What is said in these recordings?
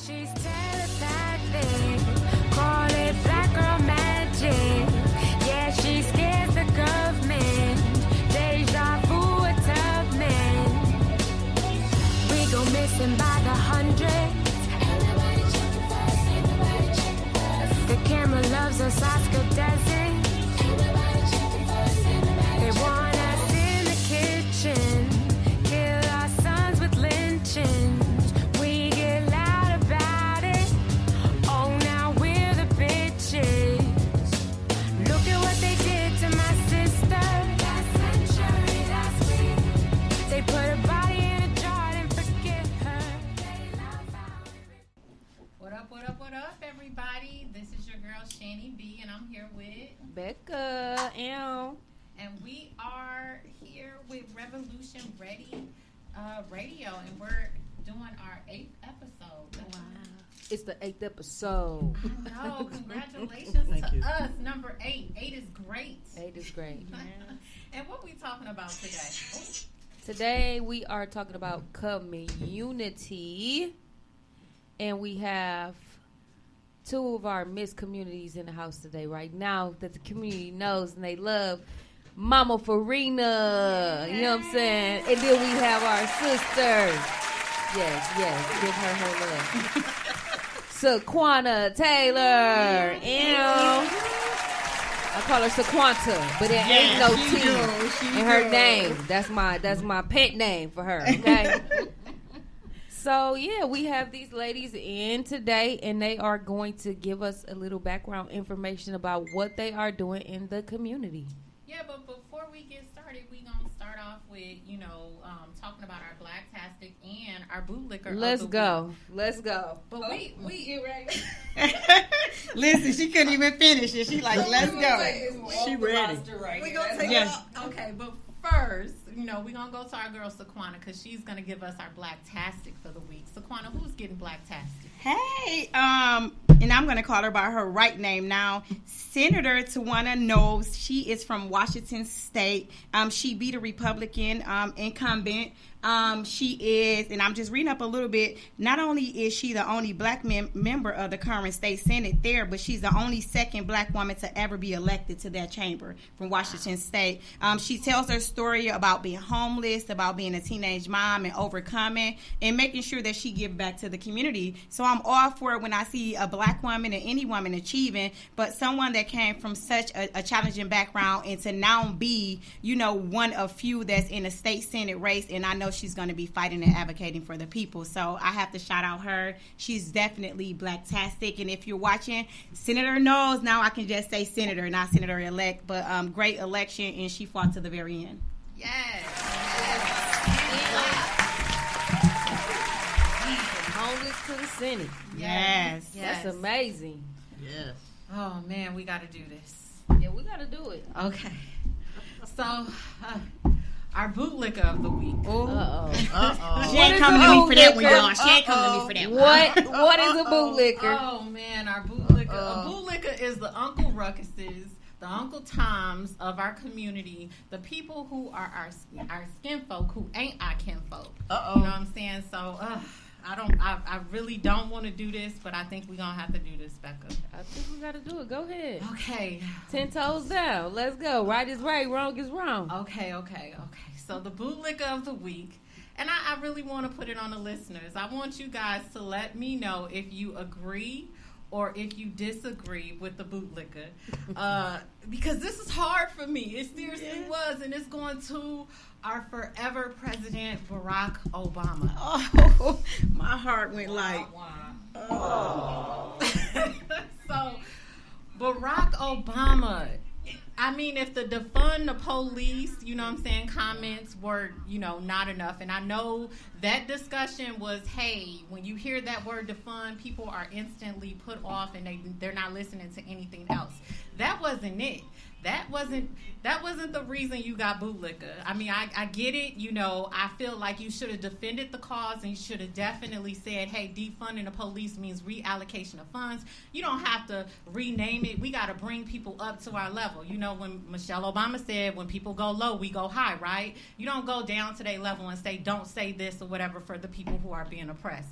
she's telepathic. Call it black girl magic. Yeah, she scares the government. Deja vu a tough man. We go missing by the hundreds. The camera loves us, Oscar doesn't. They want us in the kitchen. Kill our sons with lynchings. We get loud about it. Oh, now we're the bitches. Look at what they did to my sister. Last century, last week. They put her body in a jar and forget her. What up, everybody? This is your girl, Shani B, and I'm here with Becca, and we are here with Revolution Ready Radio, and we're doing our 8th episode. wow, it's the 8th episode. I know, congratulations to us, number 8. 8 is great. 8 is great. And what we talking about today? Today we are talking about CommUNITY, and we have 2 of our Miss Communities in the house today right now that the community knows and they love. Mama Farina, you know what I'm saying? And then we have our sister. Yes, give her love. Saquana Taylor. I call her Saquanta, but there ain't no T in her name. That's my pet name for her, okay? So, yeah, we have these ladies in today, and they are going to give us a little background information about what they are doing in the community. Yeah, but before we get started, we're going to start off with, talking about our Blacktastic and our bootlicker. Let's go. Let's go. But we get ready. Listen, she couldn't even finish it. She like, let's go. She ready. We're going to take it off. Okay, but first, we're going to go to our girl, Saquana, because she's going to give us our Blacktastic for the week. Saquana, who's getting Blacktastic? Hey, and I'm going to call her by her right name now. Senator Tawana Knowles. She is from Washington State. She beat a Republican incumbent. She is, and I'm just reading up a little bit, not only is she the only black member of the current state Senate there, but she's the only second black woman to ever be elected to that chamber from Washington State. She tells her story about being homeless, about being a teenage mom and overcoming, and making sure that she gives back to the community. So I'm all for it when I see a black woman and any woman achieving, but someone that came from such a challenging background and to now be, one of few that's in a state Senate race, and I know she's going to be fighting and advocating for the people. So I have to shout out her. She's definitely Blacktastic. And if you're watching, Senator Knowles, now I can just say Senator, not Senator-elect, but great election, and she fought to the very end. Yes. Homeless to the Senate. Yes. That's amazing. Yes. Oh, man, we got to do this. Yeah, we got to do it. Okay. So, our bootlicker of the week. She ain't coming to me for that one, y'all. She ain't coming to me for that one. What is a bootlicker? Oh, man, our bootlicker. A bootlicker is the Uncle Ruckuses, the Uncle Toms of our community, the people who are our skin folk who ain't our kin folk. You know what I'm saying? So, I really don't want to do this, but I think we're going to have to do this, Becca. I think we got to do it. Go ahead. Okay. 10 toes down. Let's go. Right is right. Wrong is wrong. Okay. So the bootlicker of the week, and I really want to put it on the listeners. I want you guys to let me know if you agree or if you disagree with the bootlicker. Because this is hard for me. It seriously was, and it's going to our forever president, Barack Obama. Oh, my heart went like, So, Barack Obama, I mean, if the defund the police, comments were, not enough. And I know that discussion was, hey, when you hear that word defund, people are instantly put off and they're not listening to anything else. That wasn't it. That wasn't the reason you got bootlicker. I mean, I get it. I feel like you should have defended the cause and you should have definitely said, hey, defunding the police means reallocation of funds. You don't have to rename it. We got to bring people up to our level. When Michelle Obama said, when people go low, we go high, right? You don't go down to their level and say, don't say this or whatever for the people who are being oppressed.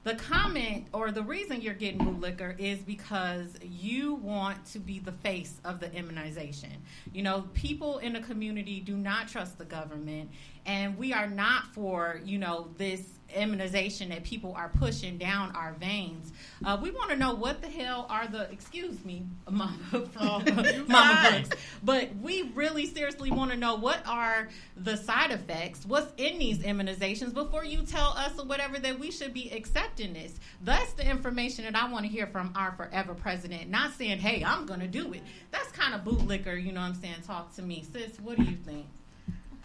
the comment or the reason you're getting bootlicker is because you want to be the face of the immunization. You know, people in the community do not trust the government, and we are not for, you know, this immunization that people are pushing down our veins. We want to know what the hell are the, excuse me, Mama Brooks, but we really seriously want to know what are the side effects, what's in these immunizations before you tell us or whatever that we should be accepting this. That's the information that I want to hear from our forever president, not saying, hey, I'm going to do it. That's kind of bootlicker, you know what I'm saying? Talk to me. Sis, what do you think?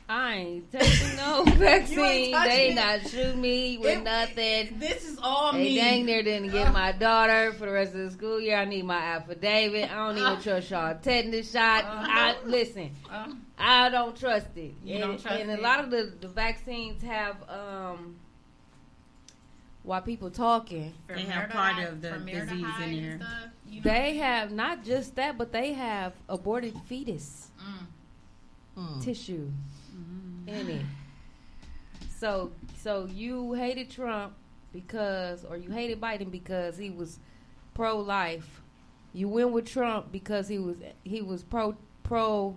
I ain't taking no vaccine. They it. not shoot me with nothing. This is all They me. dang near didn't get my daughter for the rest of the school year. I need my affidavit. I don't even trust y'all tetanus shot. Listen, I don't trust it. You don't trust and it? a lot of the vaccines have while people talking, They have part of the disease in there. Stuff, you know? they have not just that, but they have aborted fetus tissue in it. So you hated Trump because, or you hated Biden because he was pro-life. You went with Trump because he was pro-life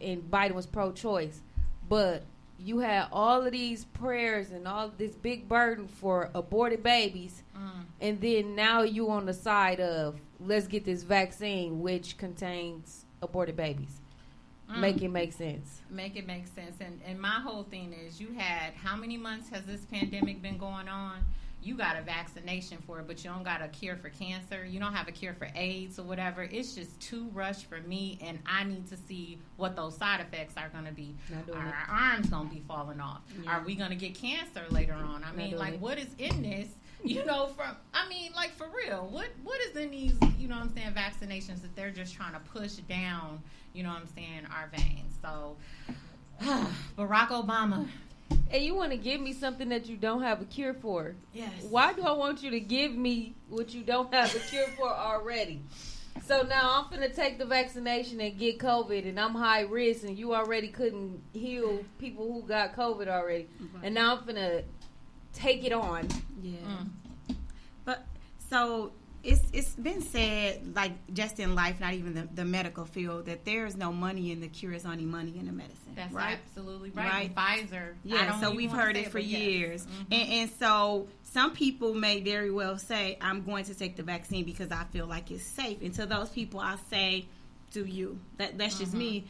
and Biden was pro-choice. But you had all of these prayers and all this big burden for aborted babies, and then now you on the side of let's get this vaccine which contains aborted babies. Make it make sense. Make it make sense. And my whole thing is, you had, how many months has this pandemic been going on? You got a vaccination for it, but you don't got a cure for cancer. You don't have a cure for AIDS or whatever. It's just too rushed for me, and I need to see what those side effects are going to be. Are our arms going to be falling off? Yeah. Are we going to get cancer later on? I mean, like, what is in this? You know, like, for real, what is in these, you know what I'm saying, vaccinations that they're just trying to push down, you know what I'm saying, our veins? So, Barack Obama. And you want to give me something that you don't have a cure for? Yes. Why do I want you to give me what you don't have a cure for already? So now I'm finna take the vaccination and get COVID, and I'm high risk, and you already couldn't heal people who got COVID already. Mm-hmm. And now I'm finna take it on. Yeah. But so it's been said, like, just in life, not even the medical field, that there is no money in the cure, is only money in the medicine. That's right? Absolutely right. Pfizer. Yeah, so we've heard it for years. Mm-hmm. And so some people may very well say, I'm going to take the vaccine because I feel like it's safe. And to those people, I say, do you. That's just me.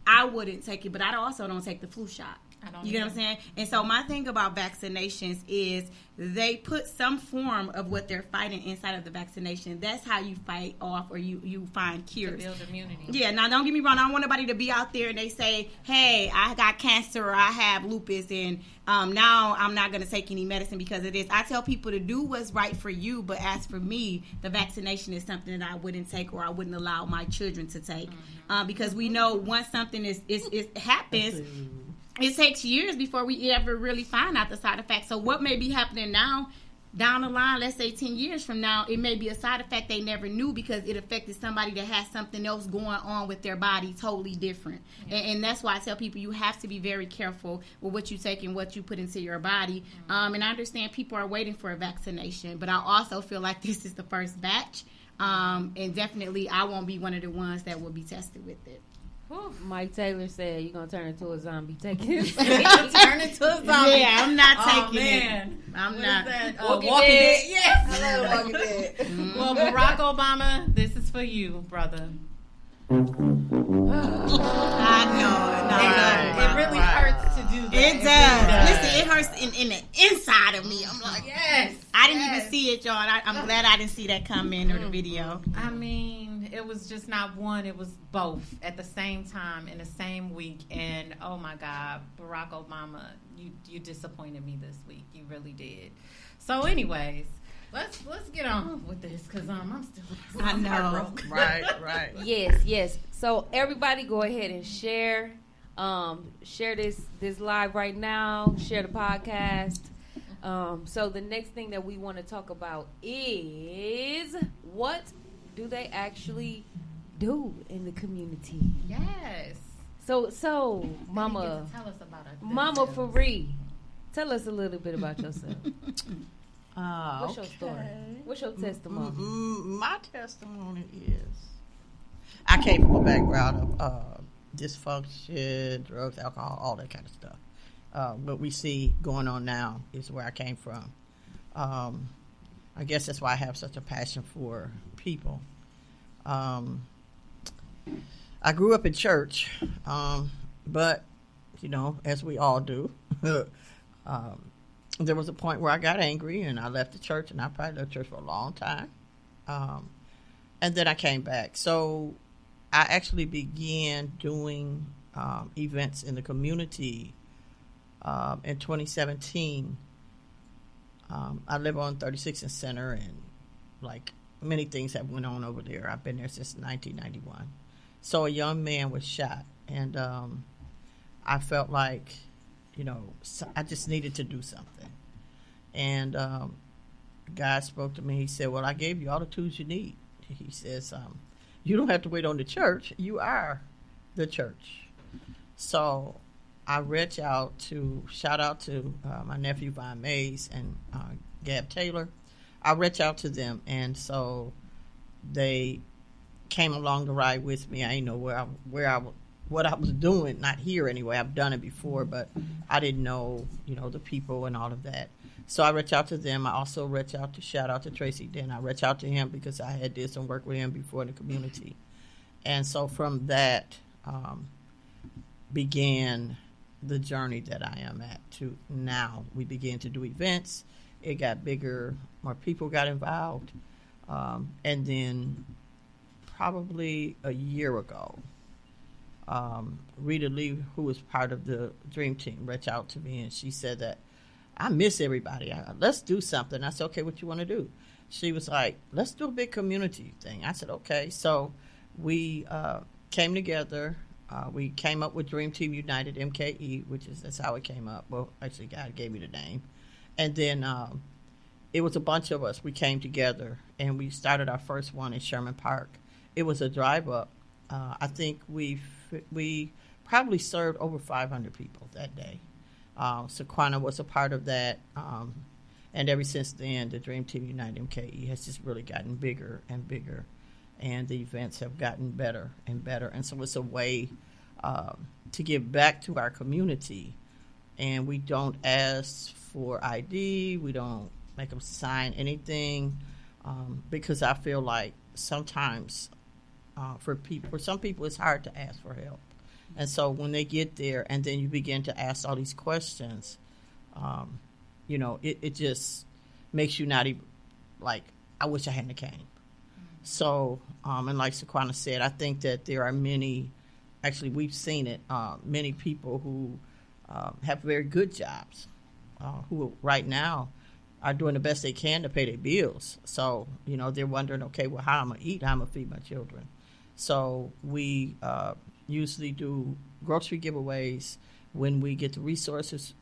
I wouldn't take it, but I also don't take the flu shot. You get what I'm saying? And so my thing about vaccinations is they put some form of what they're fighting inside of the vaccination. That's how you fight off, or you find cures. To build immunity. Yeah, now don't get me wrong. I don't want nobody to be out there and they say, hey, I got cancer or I have lupus and now I'm not going to take any medicine because of this. I tell people to do what's right for you, but as for me, the vaccination is something that I wouldn't take or I wouldn't allow my children to take because we know once something happens, it takes years before we ever really find out the side effects. So what may be happening now, down the line, let's say 10 years from now, it may be a side effect they never knew because it affected somebody that has something else going on with their body totally different. Yeah. And that's why I tell people you have to be very careful with what you take and what you put into your body. And I understand people are waiting for a vaccination, but I also feel like this is the first batch. And definitely I won't be one of the ones that will be tested with it. Mike Taylor said you're going to turn into a zombie. Take it. Turn into a zombie. Yeah, I'm not taking it. I'm what not. Walking Dead. Yes. I love Walking Dead. Well, Barack Obama, this is for you, brother. I know. It really hurts to do that. It does. Listen, it hurts in the inside of me. I'm like, yes. I didn't even see it, y'all. I'm glad I didn't see that come in or the video. I mean, it was just not one. It was both at the same time in the same week. And, oh, my God, Barack Obama, you disappointed me this week. You really did. So, anyways, let's get on with this because I'm still heartbroken. Right. Yes. So, everybody go ahead and share. Share this live right now. Share the podcast. So the next thing that we want to talk about is what do they actually do in the community? Yes. So Mama, tell us about it. Mama Faree, tell us a little bit about yourself. What's your story? What's your testimony? My testimony is I came from a background of dysfunction, drugs, alcohol, all that kind of stuff. What we see going on now is where I came from. I guess that's why I have such a passion for people. I grew up in church, but, as we all do, there was a point where I got angry and I left the church, and I probably left church for a long time. And then I came back. So I actually began doing events in the community in 2017. I live on 36th and Center, and like many things have went on over there. I've been there since 1991. So a young man was shot, and I felt like, I just needed to do something. And God spoke to me. He said, well, I gave you all the tools you need. He says, you don't have to wait on the church. You are the church. So I shout out to my nephew, Von Mays, and Gab Taylor. I reached out to them, and so they came along the ride with me. I didn't know what I was doing, not here anyway. I've done it before, but I didn't know, the people and all of that. So I reached out to them. I also shout out to Tracy Den. I reached out to him because I had did some work with him before in the community. And so from that began the journey that I am at to now. We began to do events. It got bigger. More people got involved. And then probably a year ago, Rita Lee, who was part of the Dream Team, reached out to me, and she said that I miss everybody. Let's do something. I said, okay, what you want to do? She was like, let's do a big community thing. I said, okay. So we came together. We came up with Dream Team United, MKE, that's how it came up. Well, actually, God gave me the name. And then it was a bunch of us. We came together, and we started our first one in Sherman Park. It was a drive-up. I think we probably served over 500 people that day. Sequana was a part of that. And ever since then, the Dream Team United MKE has just really gotten bigger and bigger. And the events have gotten better and better. And so it's a way to give back to our community. And we don't ask for ID. We don't make them sign anything because I feel like sometimes for some people, it's hard to ask for help. And so when they get there and then you begin to ask all these questions, it just makes you not even like, I wish I hadn't came. So, and like Sequana said, I think that there are many, actually we've seen it, many people who have very good jobs, who right now are doing the best they can to pay their bills. So, they're wondering, okay, well, how am I going to eat? How am I going to feed my children? So we usually do grocery giveaways. When we get the resources,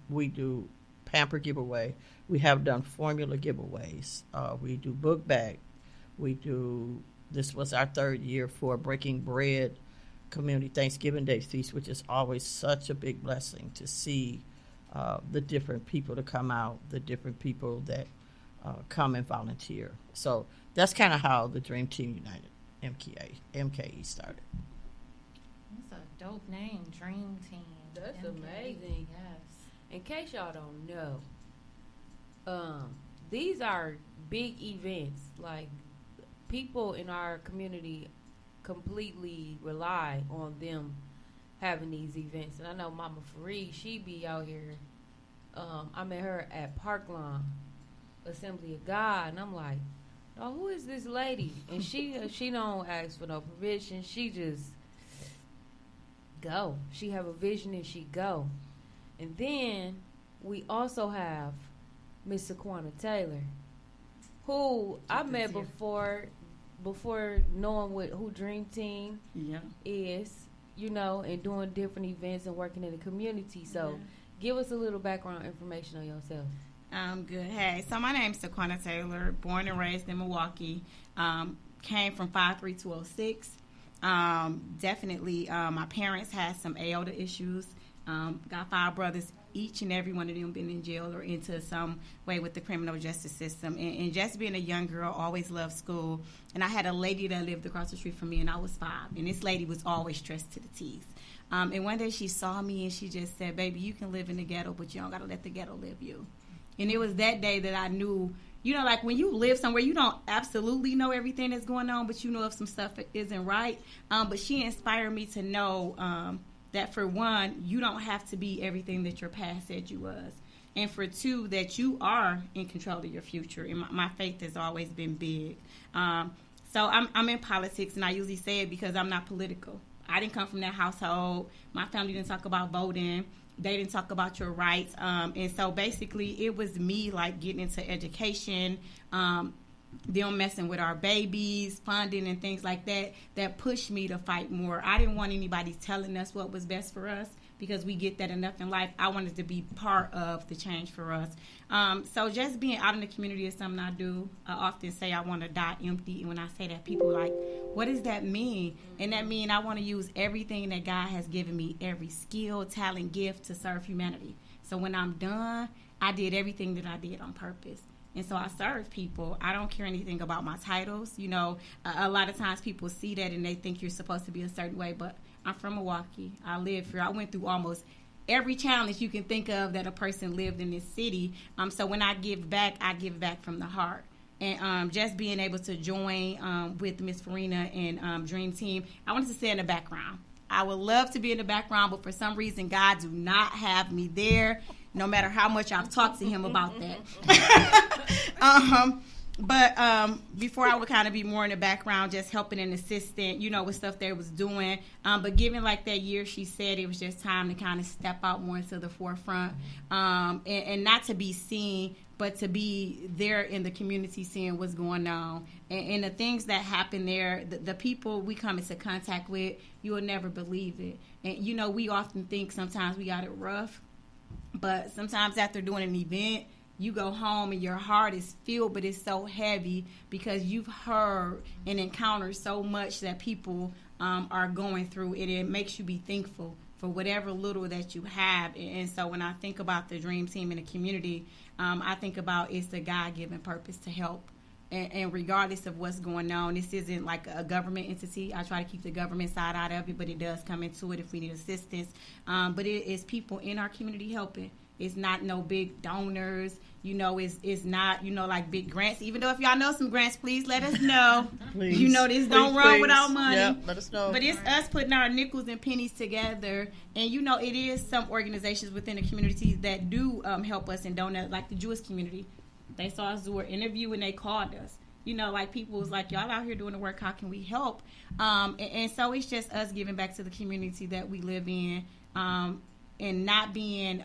we do pamper giveaway. We have done formula giveaways. We do book bag. This was our third year for Breaking Bread Community Thanksgiving Day Feast, which is always such a big blessing to see the different people to come out, the different people that come and volunteer. So that's kind of how the Dream Team United MKE started. That's a dope name, Dream Team. That's MKE. amazing. Yes. In case y'all don't know, these are big events. Like, people in our community completely rely on them having these events. And I know Mama Fareed, she be out here. I met her at Parklawn Assembly of God, and I'm like, oh, who is this lady? And she don't ask for no permission. She just go. She have a vision and she go. And then we also have Miss Sequana Taylor, who I met before knowing who Dream Team is, and doing different events and working in the community. So give us a little background information on yourself. Good. Hey, so my name's Sequana Taylor, born and raised in Milwaukee. Came from 53206. Definitely, my parents had some aorta issues. Got 5 brothers each and every one of them been in jail or into some way with the criminal justice system. And just being a young girl, always loved school. And I had a lady that lived across the street from me, and I was 5. And this lady was always stressed to the teeth. And one day she saw me, and she just said, baby, you can live in the ghetto, but you don't got to let the ghetto live you. And it was that day that I knew, you know, like when you live somewhere, you don't absolutely know everything that's going on, but you know if some stuff isn't right. But she inspired me to know that, for one, you don't have to be everything that your past said you was. And for 2, that you are in control of your future. And my faith has always been big. So I'm in politics, and I usually say it because I'm not political. I didn't come from that household. My family didn't talk about voting. They didn't talk about your rights. And so basically it was me like getting into education, them messing with our babies, funding and things like that, that pushed me to fight more. I didn't want anybody telling us what was best for us, because we get that enough in life. I wanted to be part of the change for us. So just being out in the community is something I do. I often say I want to die empty. And when I say that, people are like, what does that mean? And that means I want to use everything that God has given me, every skill, talent, gift, to serve humanity. So when I'm done, I did everything that I did on purpose. And so I serve people. I don't care anything about my titles. You know, a lot of times people see that and they think you're supposed to be a certain way, but I'm from Milwaukee. I live here. I went through almost every challenge you can think of that a person lived in this city. So when I give back from the heart. And just being able to join with Miss Farina and Dream Team, I wanted to stay in the background. I would love to be in the background, but for some reason, God do not have me there, no matter how much I've talked to him about that. But before, I would kind of be more in the background, just helping an assistant, you know, with stuff they was doing. But given like that year, she said it was just time to kind of step out more into the forefront, and not to be seen, but to be there in the community, seeing what's going on. And the things that happen there, the people we come into contact with, you will never believe it. And, you know, we often think sometimes we got it rough, but sometimes after doing an event, you go home and your heart is filled, but it's so heavy because you've heard and encountered so much that people are going through. It makes you be thankful for whatever little that you have. And so when I think about the Dream Team in the community, I think about it's a God-given purpose to help. And regardless of what's going on, this isn't like a government entity. I try to keep the government side out of it, but it does come into it if we need assistance. But it is people in our community helping. It's not no big donors, you know, it's not, you know, like big grants. Even though if y'all know some grants, please let us know. Please. You know, this don't run without money. Yep, let us know. But it's us putting our nickels and pennies together. And, you know, it is some organizations within the community that do help us and donate, like the Jewish community. They saw us do an interview and they called us. You know, like people was like, y'all out here doing the work, how can we help? And so it's just us giving back to the community that we live in. And not being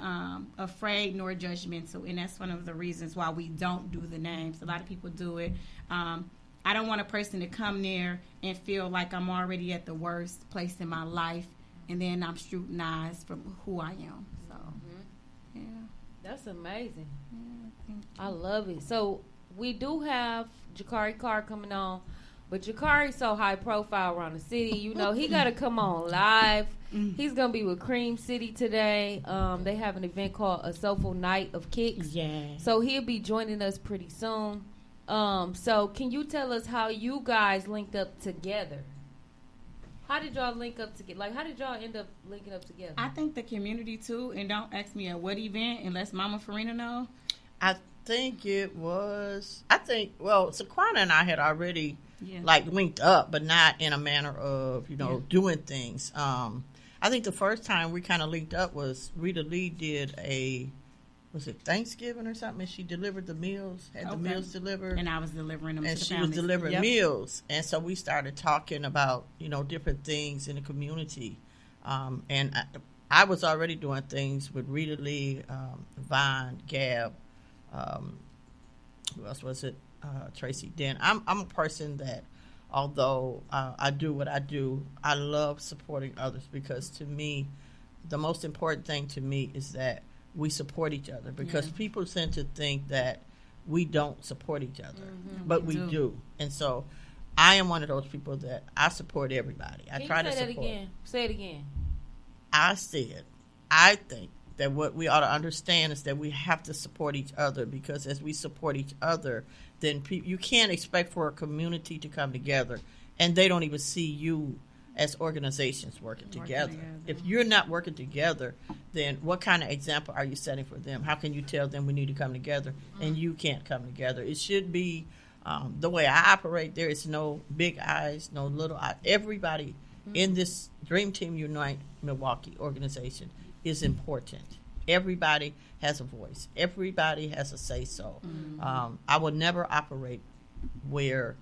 afraid nor judgmental. And that's one of the reasons why we don't do the names. A lot of people do it. I don't want a person to come there and feel like I'm already at the worst place in my life, and then I'm scrutinized from who I am. So, yeah. That's amazing. Yeah, I love it. So we do have Jakari Carr coming on, but Jakari's so high profile around the city. You know, he got to come on live. He's going to be with Cream City today. They have an event called A Soulful Night of Kicks. Yeah. So he'll be joining us pretty soon. So can you tell us how you guys linked up together? How did y'all link up together? Like, how did y'all end up linking up together? I think the community, too, and don't ask me at what event unless Mama Farina know. I think it was, Saquana and I had already like linked up, but not in a manner of, you know, doing things. I think the first time we kind of linked up was Rita Lee did was it Thanksgiving or something? And she delivered the meals, had the meals delivered. And I was delivering them and to the she families. was delivering meals. And so we started talking about, you know, different things in the community. And I was already doing things with Rita Lee, Vaughn, Gab, who else was it? Tracy Dent. I'm a person that, although I do what I do, I love supporting others, because to me, the most important thing to me is that we support each other, because people tend to think that we don't support each other, but we do. And so I am one of those people that I support everybody. I try to support. Say it again. I said, I think that what we ought to understand is that we have to support each other, because as we support each other, then you can't expect for a community to come together and they don't even see you as organizations working together. If you're not working together, then what kind of example are you setting for them? How can you tell them we need to come together and you can't come together? It should be the way I operate. There is no big eyes, no little eyes. Everybody in this Dream Team Unite Milwaukee organization is important. Everybody has a voice. Everybody has a say-so. I will never operate where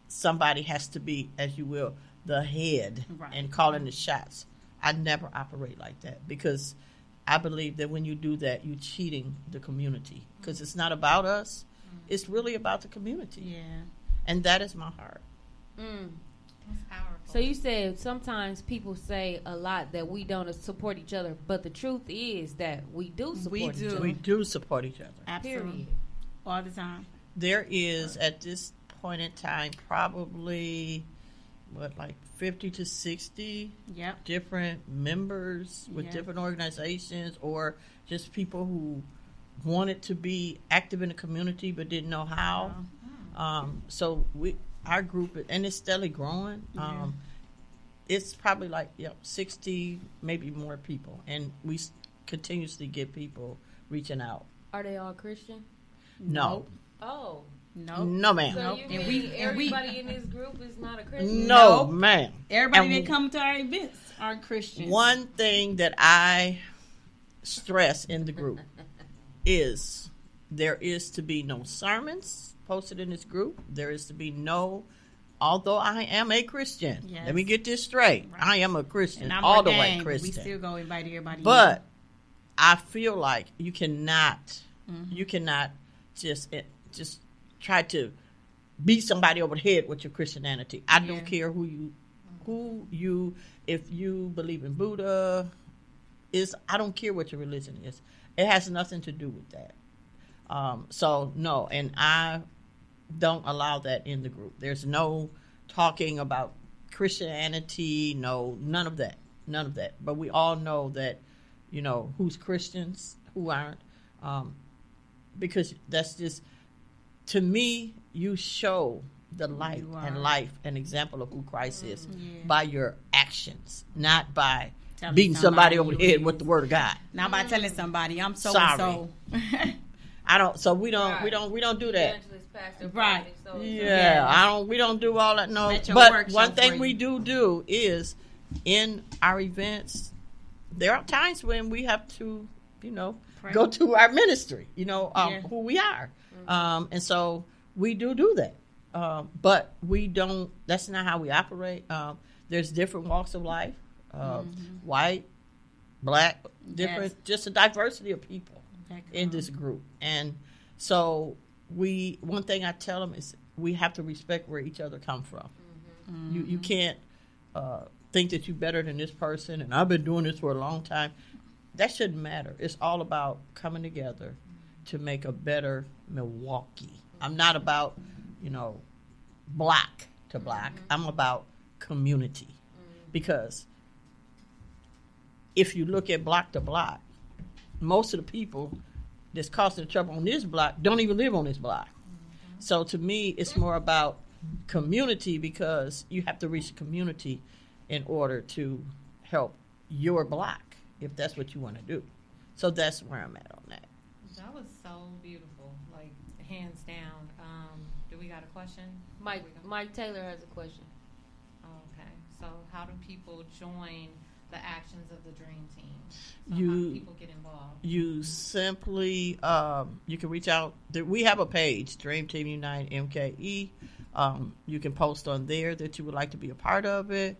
somebody has to be, as you will, the head and calling the shots. I never operate like that, because I believe that when you do that, you're cheating the community, because it's not about us. It's really about the community. Yeah. And that is my heart. That's powerful. So you said sometimes people say a lot that we don't support each other, but the truth is that we do support each other. We do support each other. Absolutely. Period. All the time. There is, at this point in time, probably, like 50 to 60 different members with different organizations, or just people who wanted to be active in the community but didn't know how. So our group, and it's steadily growing. It's probably like 60, maybe more people, and we continuously get people reaching out. Are they all Christian? No. Oh. No, ma'am. So you mean everybody in this group is not a Christian? No, ma'am. Everybody that come to our events are Christians. One thing that I stress in the group is there is to be no sermons posted in this group. There is to be no, although I am a Christian. Yes. Let me get this straight. Right. I am a Christian, all the way Christian. We still go invite everybody. But I feel like you cannot just try to beat somebody over the head with your Christianity. I don't care if you believe in Buddha, I don't care what your religion is. It has nothing to do with that. So no, and I don't allow that in the group. There's no talking about Christianity, none of that. But we all know that, who's Christians, who aren't, because that's just, to me, you show the light and life, an example of who Christ is by your actions, not by beating somebody over the head with the word of God. Not by telling somebody I'm so and so. I don't. So we don't do that. Right. We don't do all that. No. But one thing we do is in our events, there are times when we have to, go to our ministry. Who we are. And so we do that. But we don't. That's not how we operate. There's different walks of life. White, black, different, just a diversity of people in this group. And so one thing I tell them is we have to respect where each other come from. You can't think that you're better than this person, and I've been doing this for a long time. That shouldn't matter. It's all about coming together to make a better Milwaukee. I'm not about, block to block. I'm about community. Because if you look at block to block, most of the people that's causing the trouble on this block don't even live on this block. So to me, it's more about community, because you have to reach the community in order to help your block, if that's what you want to do. So that's where I'm at on that. That was so beautiful, like hands down. Do we got a question? Mike Taylor has a question. Okay, so how do people join the actions of the Dream Team? So how You- do people get involved? You simply, you can reach out. We have a page, Dream Team Unite MKE. You can post on there that you would like to be a part of it.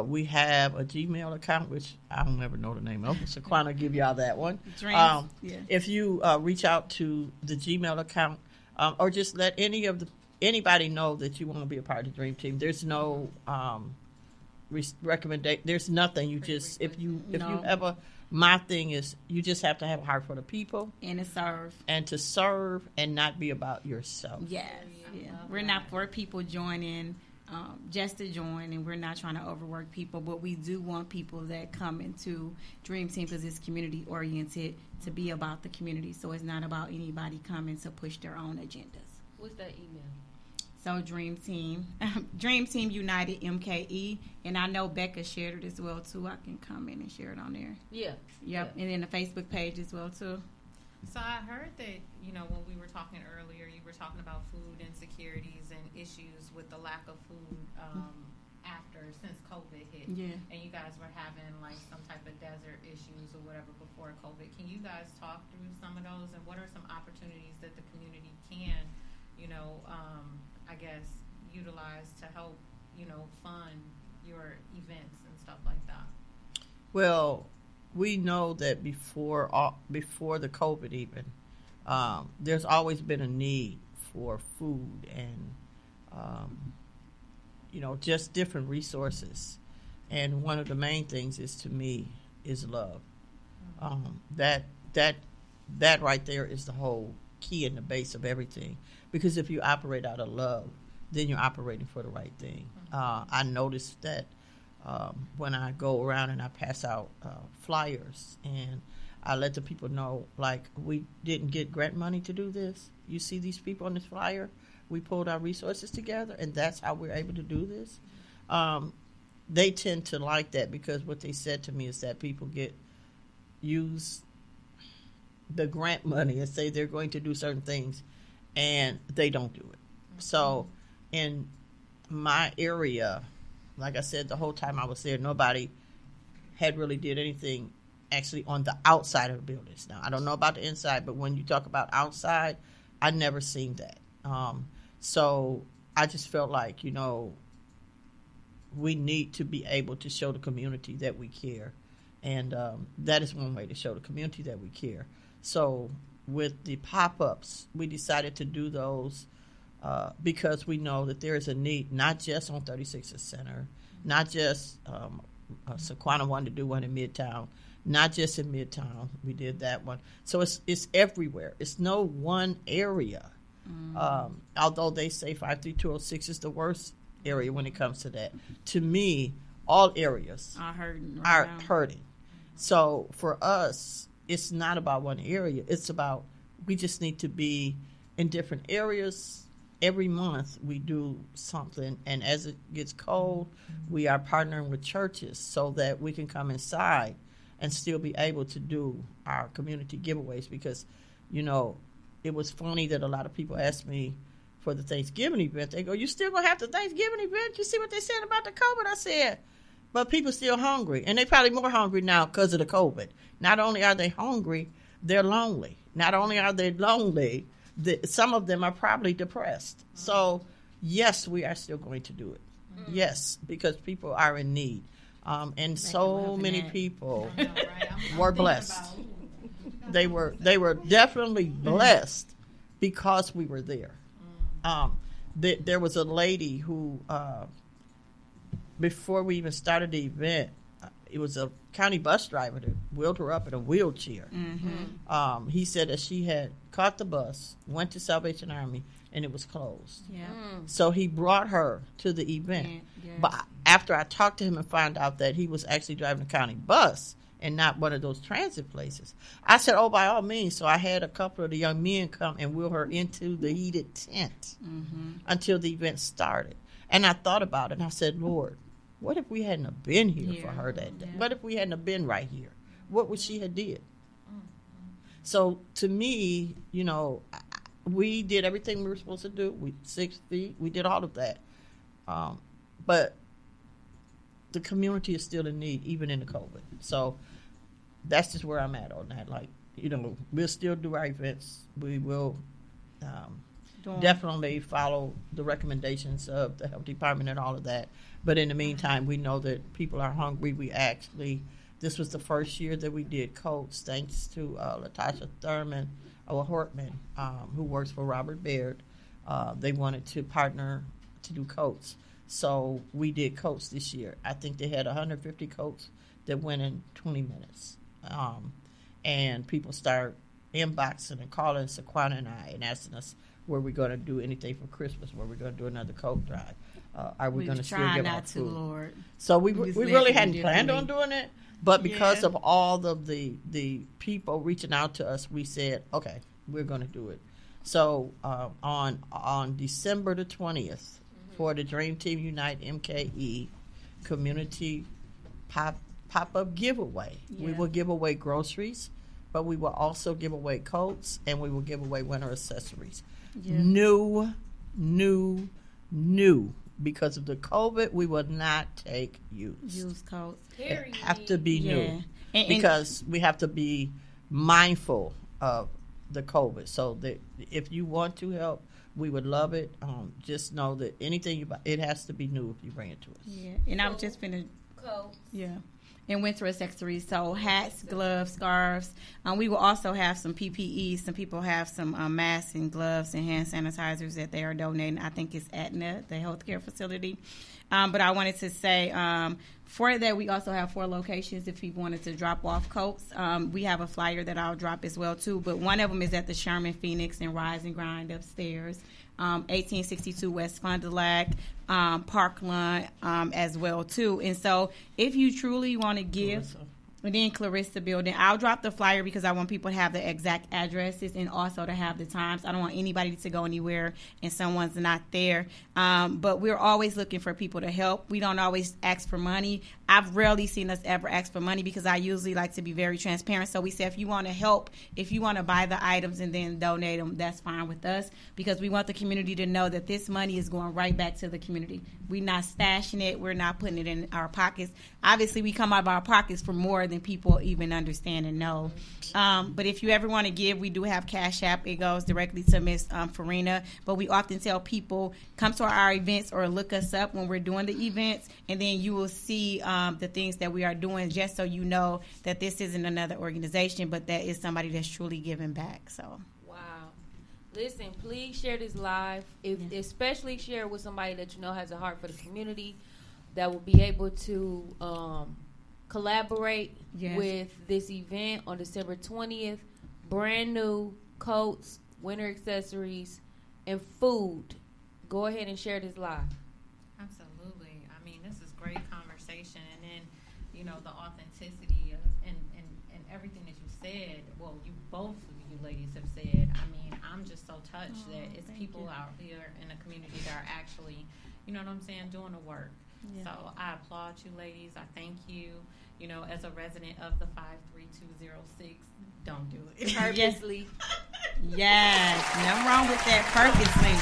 We have a Gmail account, which I don't ever know the name of. So Quan will give y'all that one. If you reach out to the Gmail account, or just let anybody know that you want to be a part of the Dream Team. There's no recommendation. There's nothing. You just if you ever. My thing is you just have to have a heart for the people and to serve and not be about yourself. Yes. Yeah. We're not for people joining just to join, and we're not trying to overwork people, but we do want people that come into Dream Team because it's community oriented to be about the community. So it's not about anybody coming to push their own agendas. What's that email? So Dream Team, Dream Team United MKE, and I know Becca shared it as well too. I can comment and share it on there. Yeah. Yep, and then the Facebook page as well too. So I heard that, when we were talking earlier, you were talking about food insecurities and issues with the lack of food since COVID hit. Yeah. And you guys were having like some type of desert issues or whatever before COVID. Can you guys talk through some of those, and what are some opportunities that the community can, I guess, utilize to help, fund your events and stuff like that? Well, we know that before the COVID even, there's always been a need for food and, just different resources. And one of the main things is love. That right there is the whole key and the base of everything. Because if you operate out of love, then you're operating for the right thing. I noticed that when I go around and I pass out flyers and I let the people know, like, we didn't get grant money to do this. You see these people on this flyer? We pulled our resources together, and that's how we're able to do this. They tend to like that because what they said to me is that people use the grant money and say they're going to do certain things, and they don't do it. So in my area, like I said, the whole time I was there, nobody had really did anything actually on the outside of the buildings. Now, I don't know about the inside, but when you talk about outside, I never seen that. So I just felt like, we need to be able to show the community that we care. And that is one way to show the community that we care. So with the pop-ups, we decided to do those because we know that there is a need, not just on 36th Center, not just Sequana wanted to do one in Midtown, not just in Midtown. We did that one. So it's everywhere. It's no one area. Although they say 53206 is the worst area when it comes to that. To me, all areas are hurting. So for us, it's not about one area. It's about we just need to be in different areas. Every month we do something, and as it gets cold, we are partnering with churches so that we can come inside and still be able to do our community giveaways because, it was funny that a lot of people asked me for the Thanksgiving event. They go, you still going to have the Thanksgiving event? You see what they said about the COVID? I said, but people still hungry, and they probably more hungry now because of the COVID. Not only are they hungry, they're lonely. Not only are they lonely, some of them are probably depressed. So, yes, we are still going to do it. Yes, because people are in need. And so many people were blessed. They were definitely blessed because we were there. There was a lady who, before we even started the event, it was a county bus driver that wheeled her up in a wheelchair. He said that she had caught the bus, went to Salvation Army, and it was closed. Yeah. So he brought her to the event. Yeah. But after I talked to him and found out that he was actually driving a county bus and not one of those transit places, I said, oh, by all means. So I had a couple of the young men come and wheel her into the heated tent until the event started. And I thought about it, and I said, Lord, what if we hadn't have been here for her that day? Yeah. What if we hadn't have been right here? What would she have did? So to me, we did everything we were supposed to do. 6 feet, we did all of that. But the community is still in need, even in the COVID. So that's just where I'm at on that. Like, we'll still do our events. We will definitely follow the recommendations of the health department and all of that. But in the meantime, we know that people are hungry. This was the first year that we did coats, thanks to Latasha Hortman, who works for Robert Baird. They wanted to partner to do coats. So we did coats this year. I think they had 150 coats that went in 20 minutes. And people start inboxing and calling Saquana and I and asking us were we going to do anything for Christmas, were we going to do another coat drive, are we going to still give out food? Lord. So we just really let them hadn't do planned it. on doing it, but because Yeah. of all of the people reaching out to us, we said, okay, we're going to do it. So on December the 20th, for the Dream Team Unite MKE community pop-up giveaway, we Yeah. will give away groceries, but we will also give away coats, and we will give away winter accessories. Yeah. New. Because of the COVID, we will not take used. Use coats. It have to be Yeah. new And- because we have to be mindful of the COVID. So that if you want to help, we would love it. Just know that anything you buy, it has to be new if you bring it to us. Yeah, and I was just finna. Coats. Yeah. And winter accessories, so hats, gloves, scarves. We will also have some PPE. Some people have some masks and gloves and hand sanitizers that they are donating. I think it's Aetna, the healthcare facility. But I wanted to say, for that, we also have 4 locations if people wanted to drop off coats. We have a flyer that I'll drop as well, too. But one of them is at the Sherman Phoenix and Rise and Grind upstairs. 1862 West Fond du Lac, Parkland as well, too. And so if you truly want to give... And then Clarissa Building. I'll drop the flyer because I want people to have the exact addresses and also to have the times. I don't want anybody to go anywhere and someone's not there. But we're always looking for people to help. We don't always ask for money. I've rarely seen us ever ask for money because I usually like to be very transparent. So we say if you want to help, if you want to buy the items and then donate them, that's fine with us because we want the community to know that this money is going right back to the community. We're not stashing it. We're not putting it in our pockets. Obviously, we come out of our pockets for more than people even understand and know. But if you ever want to give, we do have Cash App. It goes directly to Miss Farina. But we often tell people, come to our events or look us up when we're doing the events, and then you will see the things that we are doing just so you know that this isn't another organization, but that is somebody that's truly giving back. So. Wow. Listen, please share this live. Especially share with somebody that you know has a heart for the community, that will be able to collaborate with this event on December 20th. Brand new coats, winter accessories, and food. Go ahead and share this live. Absolutely. I mean, this is great conversation. And then, you know, the authenticity of and everything that you said, well, you both of you ladies have said. I mean, I'm just so touched that it's people out here in the community that are actually, you know what I'm saying, doing the work. Yeah. So I applaud you ladies. I thank you. You know, as a resident of the 53206, don't do it. Purposely. Yes, nothing wrong with that. Purposely.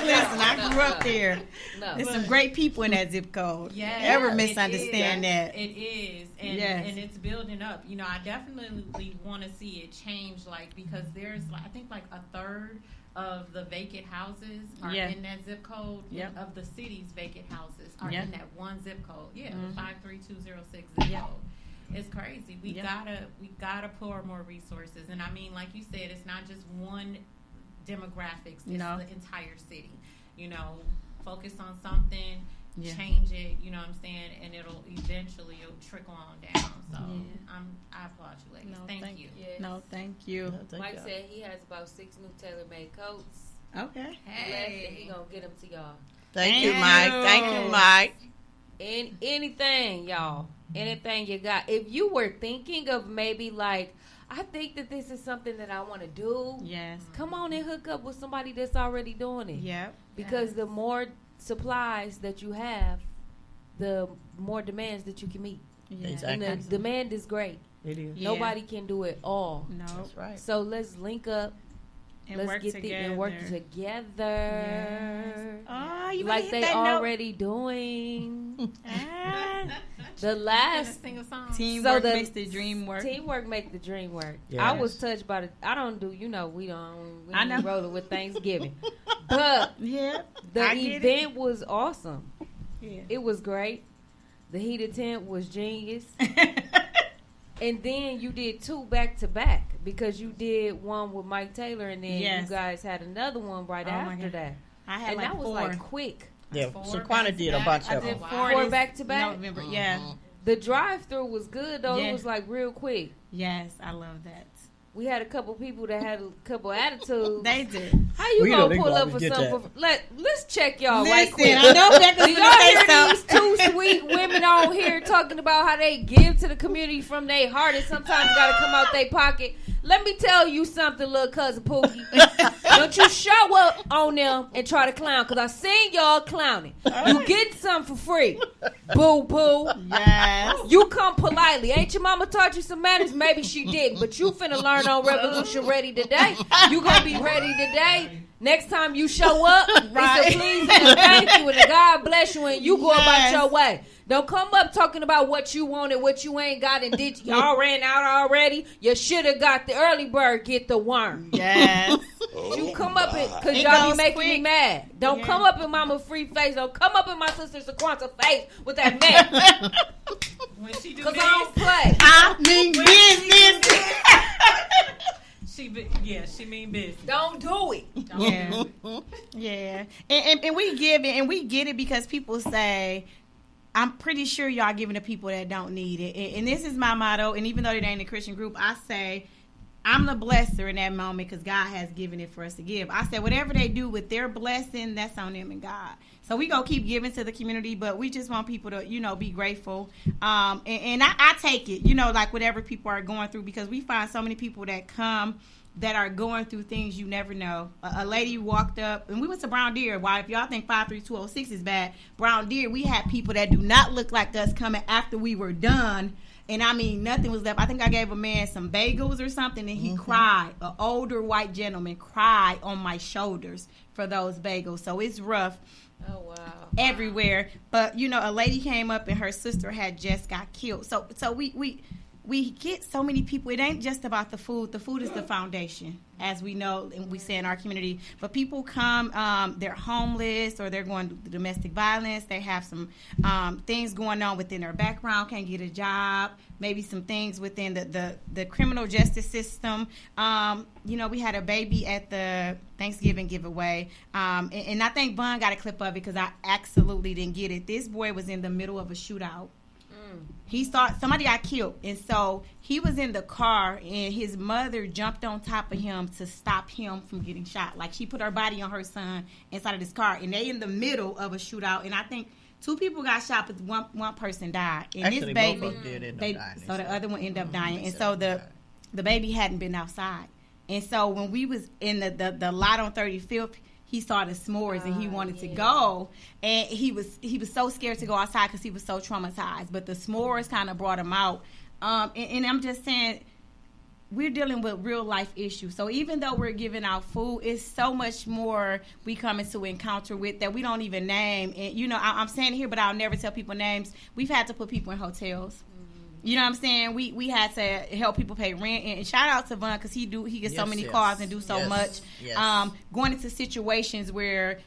Listen, I grew up there. No. There's some great people in that zip code. Yeah, Ever it misunderstand is. that? It is, and Yes. and it's building up. You know, I definitely want to see it change, like because there's, I think, like a third of the vacant houses are in that zip code. Yep. Of the city's vacant houses are Yep. in that one zip code. Yeah, Mhm. the 53206 zip Yep. code. It's crazy. We Yep. gotta pour more resources, and I mean, like you said, it's not just one demographics. It's No. the entire city. You know, focus on something. Yeah. Change it, you know what I'm saying, and it'll trickle on down. So Yeah. I applaud you, ladies. No, thank you. Yes. No, thank you. Mike said he has about 6 new tailor-made coats. Okay. Left, and he gonna get them to y'all. Thank you, Mike. Thank you, Mike. And anything, y'all. Anything you got. If you were thinking of maybe like, I think that this is something that I want to do. Yes. Come on and hook up with somebody that's already doing it. Yep. Because the more supplies that you have, the more demands that you can meet. Yeah. Exactly. And the demand is great. It is. Yeah. Nobody can do it all. No. That's right. So let's link up. And Let's work get together. and work together. Oh, you Like hit they that note. already doing. Ah. The last Sing a song. Teamwork the makes the dream work. Teamwork make the dream work. Yes. I was touched by the. I don't do. You know, we don't. We I know. rolling with Thanksgiving, but Yeah. the I get it. event was awesome. Yeah. It was great. The heated tent was genius. And then you did 2 back to back because you did one with Mike Taylor, and then Yes. you guys had another one right Oh, my after God. that. I had And like that was 4. like quick. Yeah, 4 Saquana back to did a back. bunch I of did them. 4 4 this back to back? November. Yeah. The drive-through was good though. Yeah. It was like real quick. Yes, I love that. We had a couple people that had a couple attitudes. They did. How you We know gonna they pull gonna up for get something? that. Let's check y'all right Listen, quick. I know Becca's Do gonna y'all say hear something. these two sweet women on here talking about how they give to the community from their heart and sometimes got to come out their pocket? Let me tell you something, little cousin Pookie. Don't you show up on them and try to clown, because I seen y'all clowning. You getting something for free. Boo, boo. Yes. You come politely. Ain't your mama taught you some manners? Maybe she didn't, but you finna learn on Revolution Ready today. You gonna be ready today. Next time you show up, Right. it's a please and a thank you and a God bless you, and you go about Yes. your way. Don't come up talking about what you wanted, what you ain't got, and did y'all ran out already? You should have got the early bird, get the worm. Yes. You come up because It y'all be goes making me quick. mad. Don't Yeah. come up in Mama Free face. Don't come up in my sister Sequanta face with that mess. When she do Because this, I don't play. I mean business. she mean business. Don't do it. Yeah. Yeah. And we give it, and we get it because people say, I'm pretty sure y'all giving to people that don't need it. And this is my motto. And even though it ain't a Christian group, I say, I'm the blesser in that moment because God has given it for us to give. I said, whatever they do with their blessing, that's on them and God. So we gonna keep giving to the community, but we just want people to, be grateful. And I take it, like whatever people are going through, because we find so many people that come that are going through things you never know. A lady walked up, and we went to Brown Deer. Why, if y'all think 53206 is bad, Brown Deer, we had people that do not look like us coming after we were done. And I mean, nothing was left. I think I gave a man some bagels or something, and he cried. An older white gentleman cried on my shoulders for those bagels. So it's rough. Oh, wow. Everywhere. But, a lady came up, and her sister had just got killed. So we get so many people. It ain't just about the food. The food is the foundation, as we know and we say in our community. But people come, they're homeless, or they're going through domestic violence. They have some things going on within their background, can't get a job, maybe some things within the criminal justice system. We had a baby at the Thanksgiving giveaway. And I think Bun got a clip of it because I absolutely didn't get it. This boy was in the middle of a shootout. He thought somebody got killed, and so he was in the car, and his mother jumped on top of him to stop him from getting shot. Like, she put her body on her son inside of this car, and they in the middle of a shootout. And I think 2 people got shot, but one person died. And Actually, this baby, both of them did end up dying. so the other one ended up dying, and so the baby hadn't been outside. And so when we was in the lot on 35th, he saw the s'mores and he wanted to go, and he was so scared to go outside because he was so traumatized. But the s'mores kind of brought him out. And I'm just saying, we're dealing with real life issues. So even though we're giving out food, it's so much more we come into encounter with that we don't even name. And I'm saying it here, but I'll never tell people names. We've had to put people in hotels. You know what I'm saying? We had to help people pay rent, and shout out to Vaughn because he gets so many calls and do so much. Yes. Going into situations where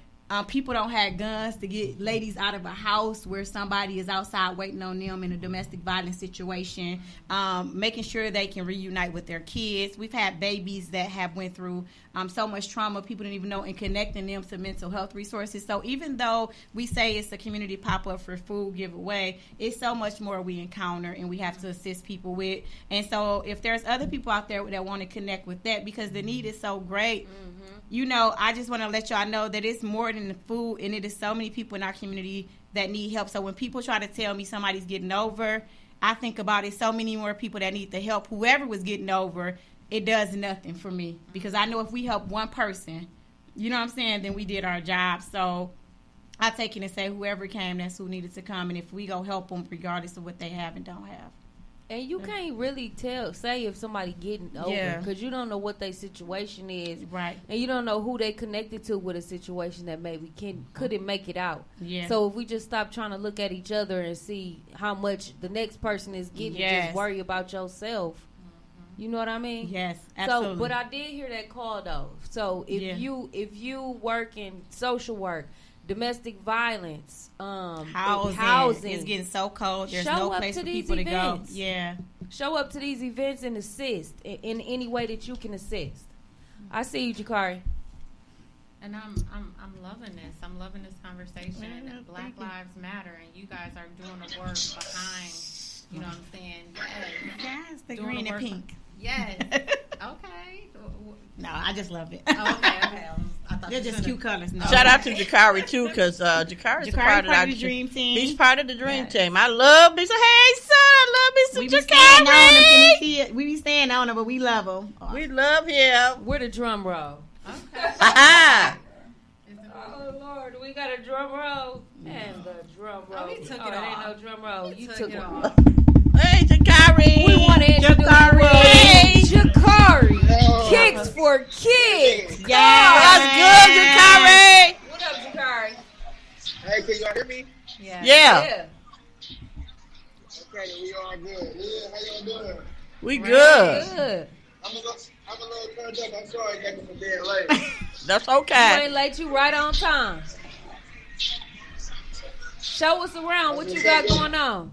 people don't have guns to get ladies out of a house where somebody is outside waiting on them in a domestic violence situation, making sure they can reunite with their kids. We've had babies that have went through so much trauma people didn't even know, and connecting them to mental health resources. So even though we say it's a community pop-up for food giveaway, it's so much more we encounter and we have to assist people with. And so if there's other people out there that want to connect with that, because the need is so great, I just want to let y'all know that it's more than the food, and it is so many people in our community that need help. So when people try to tell me somebody's getting over, I think about it, so many more people that need the help. Whoever was getting over, it does nothing for me, because I know if we help one person, you know what I'm saying, then we did our job. So I take it and say whoever came, that's who needed to come, and if we go help them regardless of what they have and don't have. And you can't really say if somebody getting over, because you don't know what their situation is, Right. and you don't know who they connected to with a situation that maybe couldn't make it out. Yeah. So if we just stop trying to look at each other and see how much the next person is getting, just worry about yourself. You know what I mean? Yes, absolutely. So, but I did hear that call though. So if you work in social work, domestic violence, housing, it's getting so cold. There's show no up place to for these people to go. events. Yeah. Show up to these events and assist in any way that you can assist. I see you, Jakari. And I'm loving this. I'm loving this conversation. Yeah, Black thank you. Lives Matter, and you guys are doing the work behind You know what I'm saying? Yes. Yes, the Doing green the and work. pink. Yes. Okay. No, I just love it. Okay. I thought They're you just said cute colors. No. Shout out to Jakari too, because Jakari's a part of our the dream team. He's part of the dream Yes. team. I love me some. Hey, son, I love me some We be staying on him. Can you Jakari. see it? We be staying on him, but we love him. We love him. Where the drum roll? Okay. Aha. Oh Lord, we got a drum roll. And the drum roll. Oh, he took it There ain't off. no drum roll. He You took took it it off. off. Hey, Jakari. We want to introduce Hey. Jakari. Kicks for Kids. What's good, Jakari? What up, Jakari? Hey, can y'all hear me? Yeah. Yeah, Okay, we all good. Yeah, how y'all doing? we good. Good. I'm a little turned up. I'm sorry, thank you for being late. That's You okay. ain't late. You right on time. Show us around. What you got going on?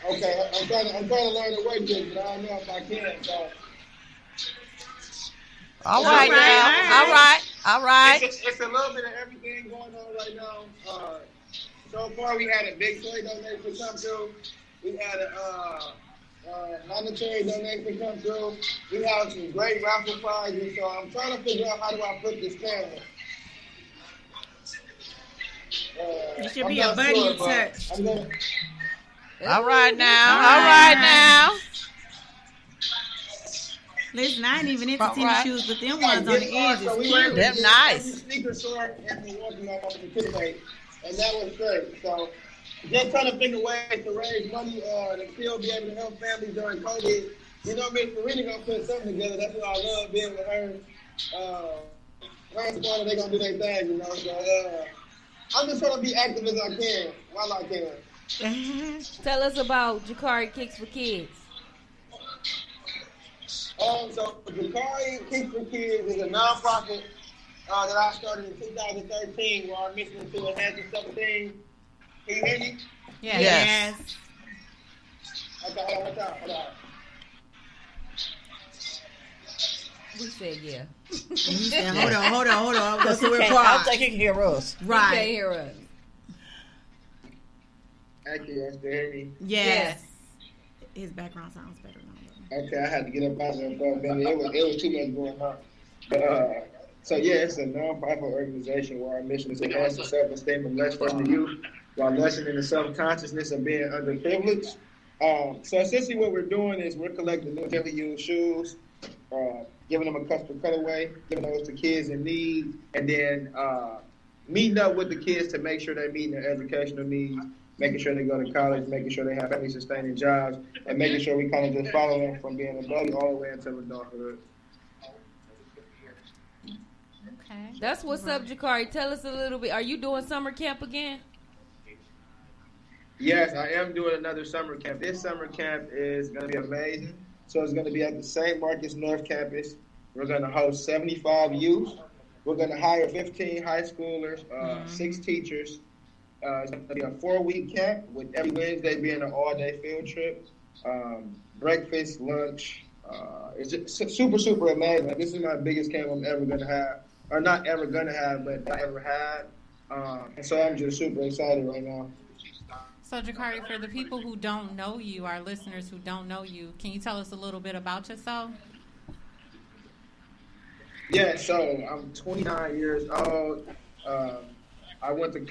Okay, I'm trying to learn the way to, but I don't know if I can. So All right, right, now. All right. it's a little bit of everything going on right now. So far, we had a big toy donation come through. We had a monetary donation come through. We have some great raffle prizes. So I'm trying to figure out how do I put this camera. It should I'm be a not button sure, you but touch. I'm gonna, All right now. All right now. Listen, I ain't even into All tennis right. shoes, but them ones on the edge So is we were able cute. to Them get nice. every sneaker store in Milwaukee I wanted to participate, and that was great. So just trying to figure ways to raise money to still be able to help families during COVID. You know, Miss Serena gonna put something together. That's what I love being with her. Last quarter, they gonna do their thing, you know. So I'm just trying to be active as I can while I can. Tell us about Jakari Kicks for Kids. So Jakari Kicks for Kids is a nonprofit that I started in 2013, where our mission is to enhance the self-esteem. Can you hear me? Yeah. Yes. Okay, hold on. We said yeah. You said, hold on. Because we're I don't quiet. think he can hear us. You can't Right. hear us. Actually, you still hear me? Yes. His background sounds better now. Okay, I had to get up out there for a minute. It was too much going on. But, so yeah, it's a non-profit organization where our mission is to enhance the self-esteem of less fortunate youth while lessening the self-consciousness of being underprivileged. So essentially what we're doing is we're collecting new gently used shoes, giving them a custom cutaway, giving those to kids in need, and then meeting up with the kids to make sure they're meeting their educational needs, making sure they go to college, making sure they have family-sustaining jobs, and making sure we kind of just follow them from being a baby all the way until adulthood. Okay. That's what's up, Jakari. Tell us a little bit. Are you doing summer camp again? Yes, I am doing another summer camp. This summer camp is going to be amazing. So it's going to be at the St. Marcus North Campus. We're going to host 75 youth. We're going to hire 15 high schoolers, 6 teachers. It's going to be a 4-week camp with every Wednesday being an all-day field trip. Breakfast, lunch. It's just super, super amazing. Like, this is my biggest camp I'm ever going to have. Or not ever going to have, but I ever had. And so I'm just super excited right now. So, Jakari, for the people who don't know you, our listeners who don't know you, can you tell us a little bit about yourself? Yeah, so I'm 29 years old. I went to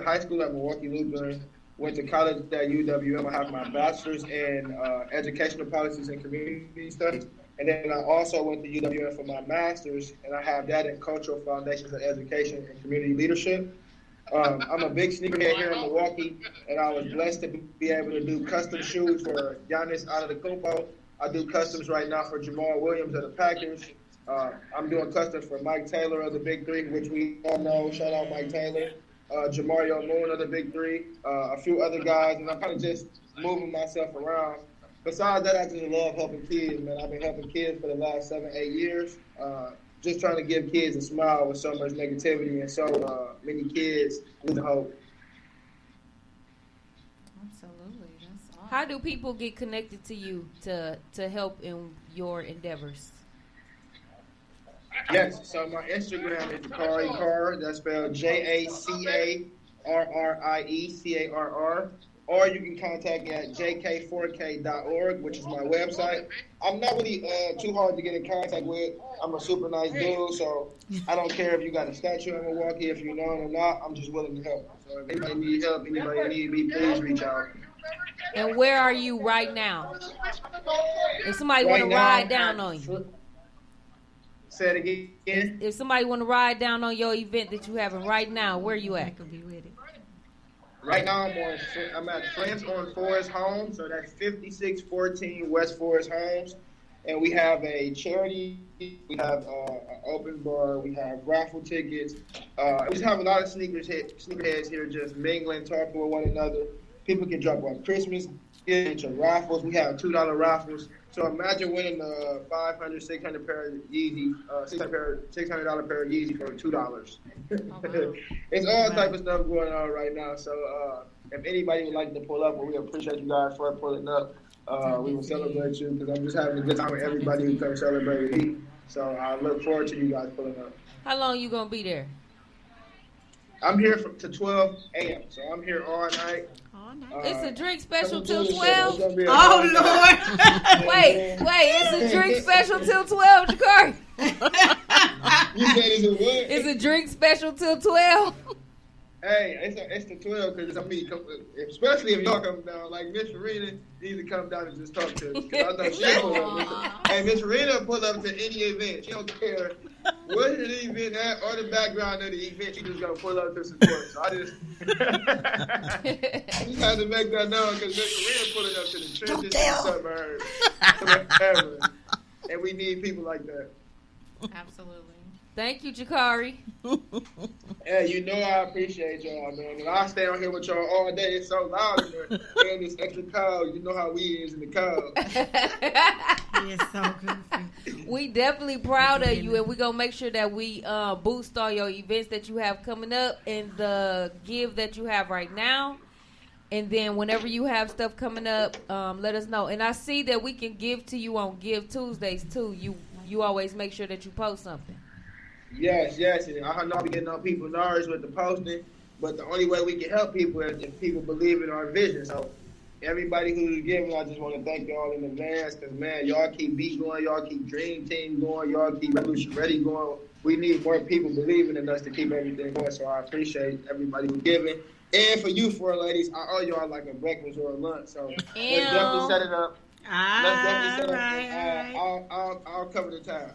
high school at Milwaukee Lutheran. Went to college at UWM. I have my bachelor's in educational policies and community studies, and then I also went to UWM for my master's, and I have that in cultural foundations of education and community leadership. I'm a big sneakerhead here in Milwaukee, and I was blessed to be able to do custom shoes for Giannis Antetokounmpo. I do customs right now for Jamal Williams of the Packers. I'm doing customs for Mike Taylor of the Big Three, which we all know. Shout out Mike Taylor. Jamario Moon of the Big Three. A few other guys, and I'm kind of just moving myself around. Besides that, I just love helping kids, man. I've been helping kids for the last 7-8 years. Just trying to give kids a smile with so much negativity and so many kids losing hope. Absolutely. That's awesome. How do people get connected to you to help in your endeavors? Yes, so my Instagram is Jakari Carr. That's spelled JACARRIECARR. or you can contact me at jk4k.org, which is my website. I'm not really too hard to get in contact with. I'm a super nice dude, so I don't care if you got a statue in Milwaukee, if you know it or not. I'm just willing to help. So if anybody needs help, anybody need me, please reach out. And where are you right now? If somebody Right want to now, ride down on you. Say it again. If somebody want to ride down on your event that you having right now, where you at? Right now, I'm at Friends on Forest Homes, so that's 5614 West Forest Homes, and we have a charity, we have an open bar, we have raffle tickets. We just have a lot of sneakerheads here just mingling, talking with one another. People can drop off Christmas gifts or raffles. We have $2 raffles. So imagine winning a $500, $600 pair of Yeezy, $600 pair of Yeezy for $2. It's all type of stuff going on right now. So if anybody would like to pull up, we appreciate you guys for pulling up. We will celebrate you because I'm just having a good time with everybody who comes celebrate with me. So I look forward to you guys pulling up. How long you gonna be there? I'm here to 12 a.m. So I'm here all night. It's a drink special till 12. Oh, Lord. Wait, it's a drink special till 12, Jakari. You said it's a what? It's a drink special till 12. Hey, it's the 12 because especially if y'all come down. Like Miss Farina needs to come down and just talk to us. 'Cause I know she pull up. Hey, Miss Farina pull up to any event. She don't care what the event at or the background of the event. She just gonna pull up to support. So I just had to make that known because Miss Farina pulling up to the trenches and suburbs, and we need people like that. Absolutely. Thank you, Jakari. Hey, you know I appreciate y'all, man. And I stay on here with y'all all day. It's so loud in there. And this extra cold. You know how we is in the cold. It's so goofy. We definitely proud of you, and we're going to make sure that we boost all your events that you have coming up and the give that you have right now. And then whenever you have stuff coming up, let us know. And I see that we can give to you on Give Tuesdays, too. You always make sure that you post something. Yes. And I know we getting on people's nerves with the posting, but the only way we can help people is if people believe in our vision. So everybody who's giving, I just want to thank y'all in advance because, man, y'all keep Beat going, y'all keep Dream Team going, y'all keep Revolution Ready going. We need more people believing in us to keep everything going, so I appreciate everybody who's giving. And for you four ladies, I owe y'all like a breakfast or a lunch, so let's definitely set it up. Let's definitely set it up. I'll cover the time.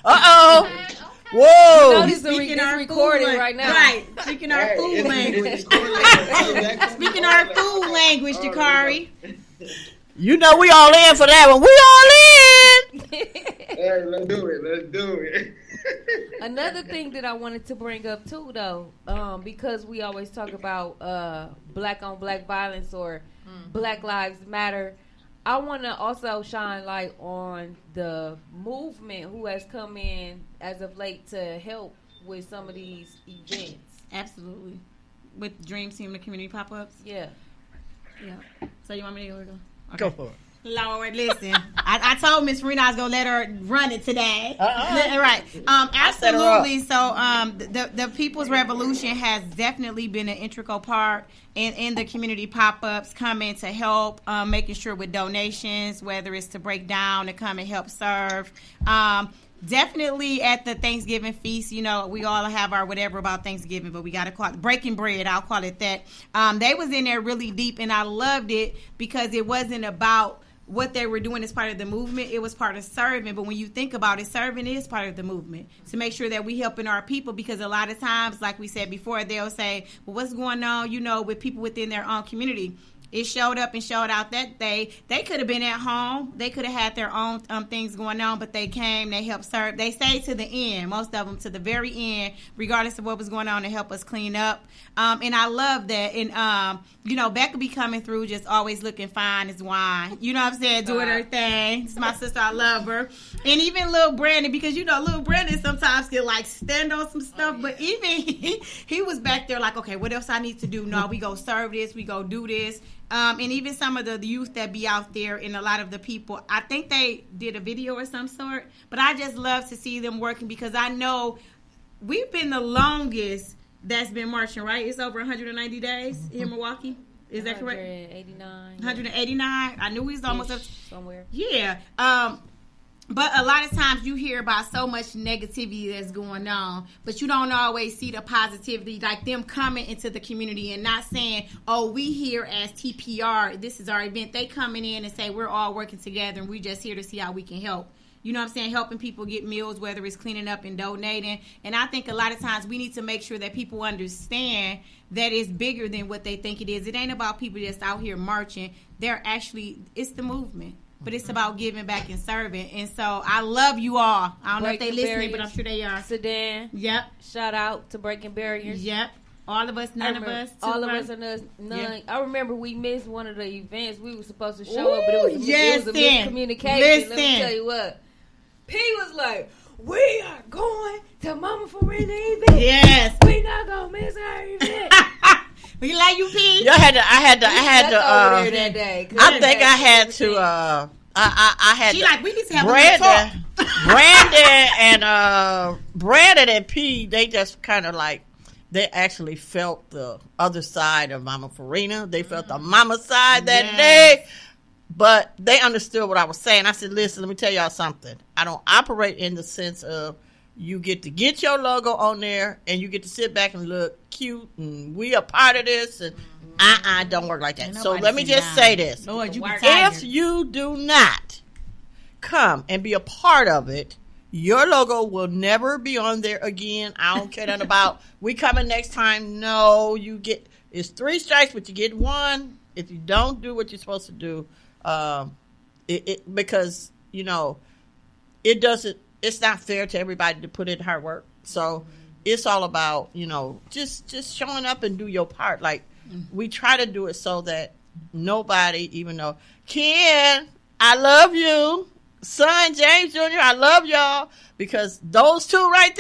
Uh-oh. Okay. Whoa. You know this recording right now. Right. Speaking our food language. Speaking our food language, Jakari. You know we all in for that one. We all in. Hey, let's do it. Another thing that I wanted to bring up too, though, because we always talk about black on black violence or Black Lives Matter, I want to also shine light on the movement who has come in as of late to help with some of these events. Absolutely. With Dream Team, the community pop-ups? Yeah. So you want me to go? Okay. Go for it. Lord, listen. I told Miss Farina I was gonna let her run it today. Right. Absolutely. So the People's Revolution has definitely been an integral part in the community pop-ups, coming to help, making sure with donations, whether it's to break down, to come and help serve. Definitely at the Thanksgiving feast, you know, we all have our whatever about Thanksgiving, but we got to call it breaking bread. I'll call it that. They was in there really deep, and I loved it because it wasn't about what they were doing as part of the movement. It was part of serving. But when you think about it, serving is part of the movement to make sure that we helping our people, because a lot of times, like we said before, they'll say, well, what's going on, you know, with people within their own community? It showed up and showed out that day. They could have been at home. They could have had their own things going on, but they came, they helped serve. They stayed to the end, most of them to the very end, regardless of what was going on, to help us clean up. And I love that. And, you know, Becca be coming through just always looking fine as wine. You know what I'm saying? Doing her thing. It's my sister. I love her. And even Lil Brandon, because, you know, Lil Brandon sometimes can, like, stand on some stuff. But even he was back there like, okay, what else I need to do? No, we go serve this. We go do this. And even some of the youth that be out there and a lot of the people, I think they did a video or some sort, but I just love to see them working because I know we've been the longest that's been marching, right? It's over 190 days in Milwaukee. Is that correct? 189. 189. I knew we was almost up. Somewhere. Yeah. But a lot of times you hear about so much negativity that's going on, but you don't always see the positivity, like them coming into the community and not saying, oh, we here as TPR, this is our event. They coming in and say, we're all working together and we just here to see how we can help. You know what I'm saying? Helping people get meals, whether it's cleaning up and donating. And I think a lot of times we need to make sure that people understand that it's bigger than what they think it is. It ain't about people just out here marching. It's the movement. But it's about giving back and serving. And so I love you all. I don't know if they listening, but I'm sure they are. Sedan. Yep. Shout out to Breaking Barriers. Yep. All of us, none of us. All of us and us, none. Yep. I remember we missed one of the events. We were supposed to show up, but it was a miscommunication. Let me tell you what. P was like, we are going to Mama Farina event. Yes. We not going to miss our event. We like you, P. I had to. Over there that day. I think I had to. I had. She like we need to have a talk. Brandon and P. They just kind of like they actually felt the other side of Mama Farina. They felt the mama side that day, but they understood what I was saying. I said, "Listen, let me tell y'all something. I don't operate in the sense of." You get to get your logo on there, and you get to sit back and look cute, and we are part of this, and don't work like that. So let me just say this. Lord, if you do not come and be a part of it, your logo will never be on there again. I don't care nothing about, we coming next time. No, it's 3 strikes, but you get 1 if you don't do what you're supposed to do. Because, it's not fair to everybody to put in hard work. So it's all about, just showing up and do your part. Like we try to do it so that nobody, even though Ken, I love you, son James Jr., I love y'all, because those 2 right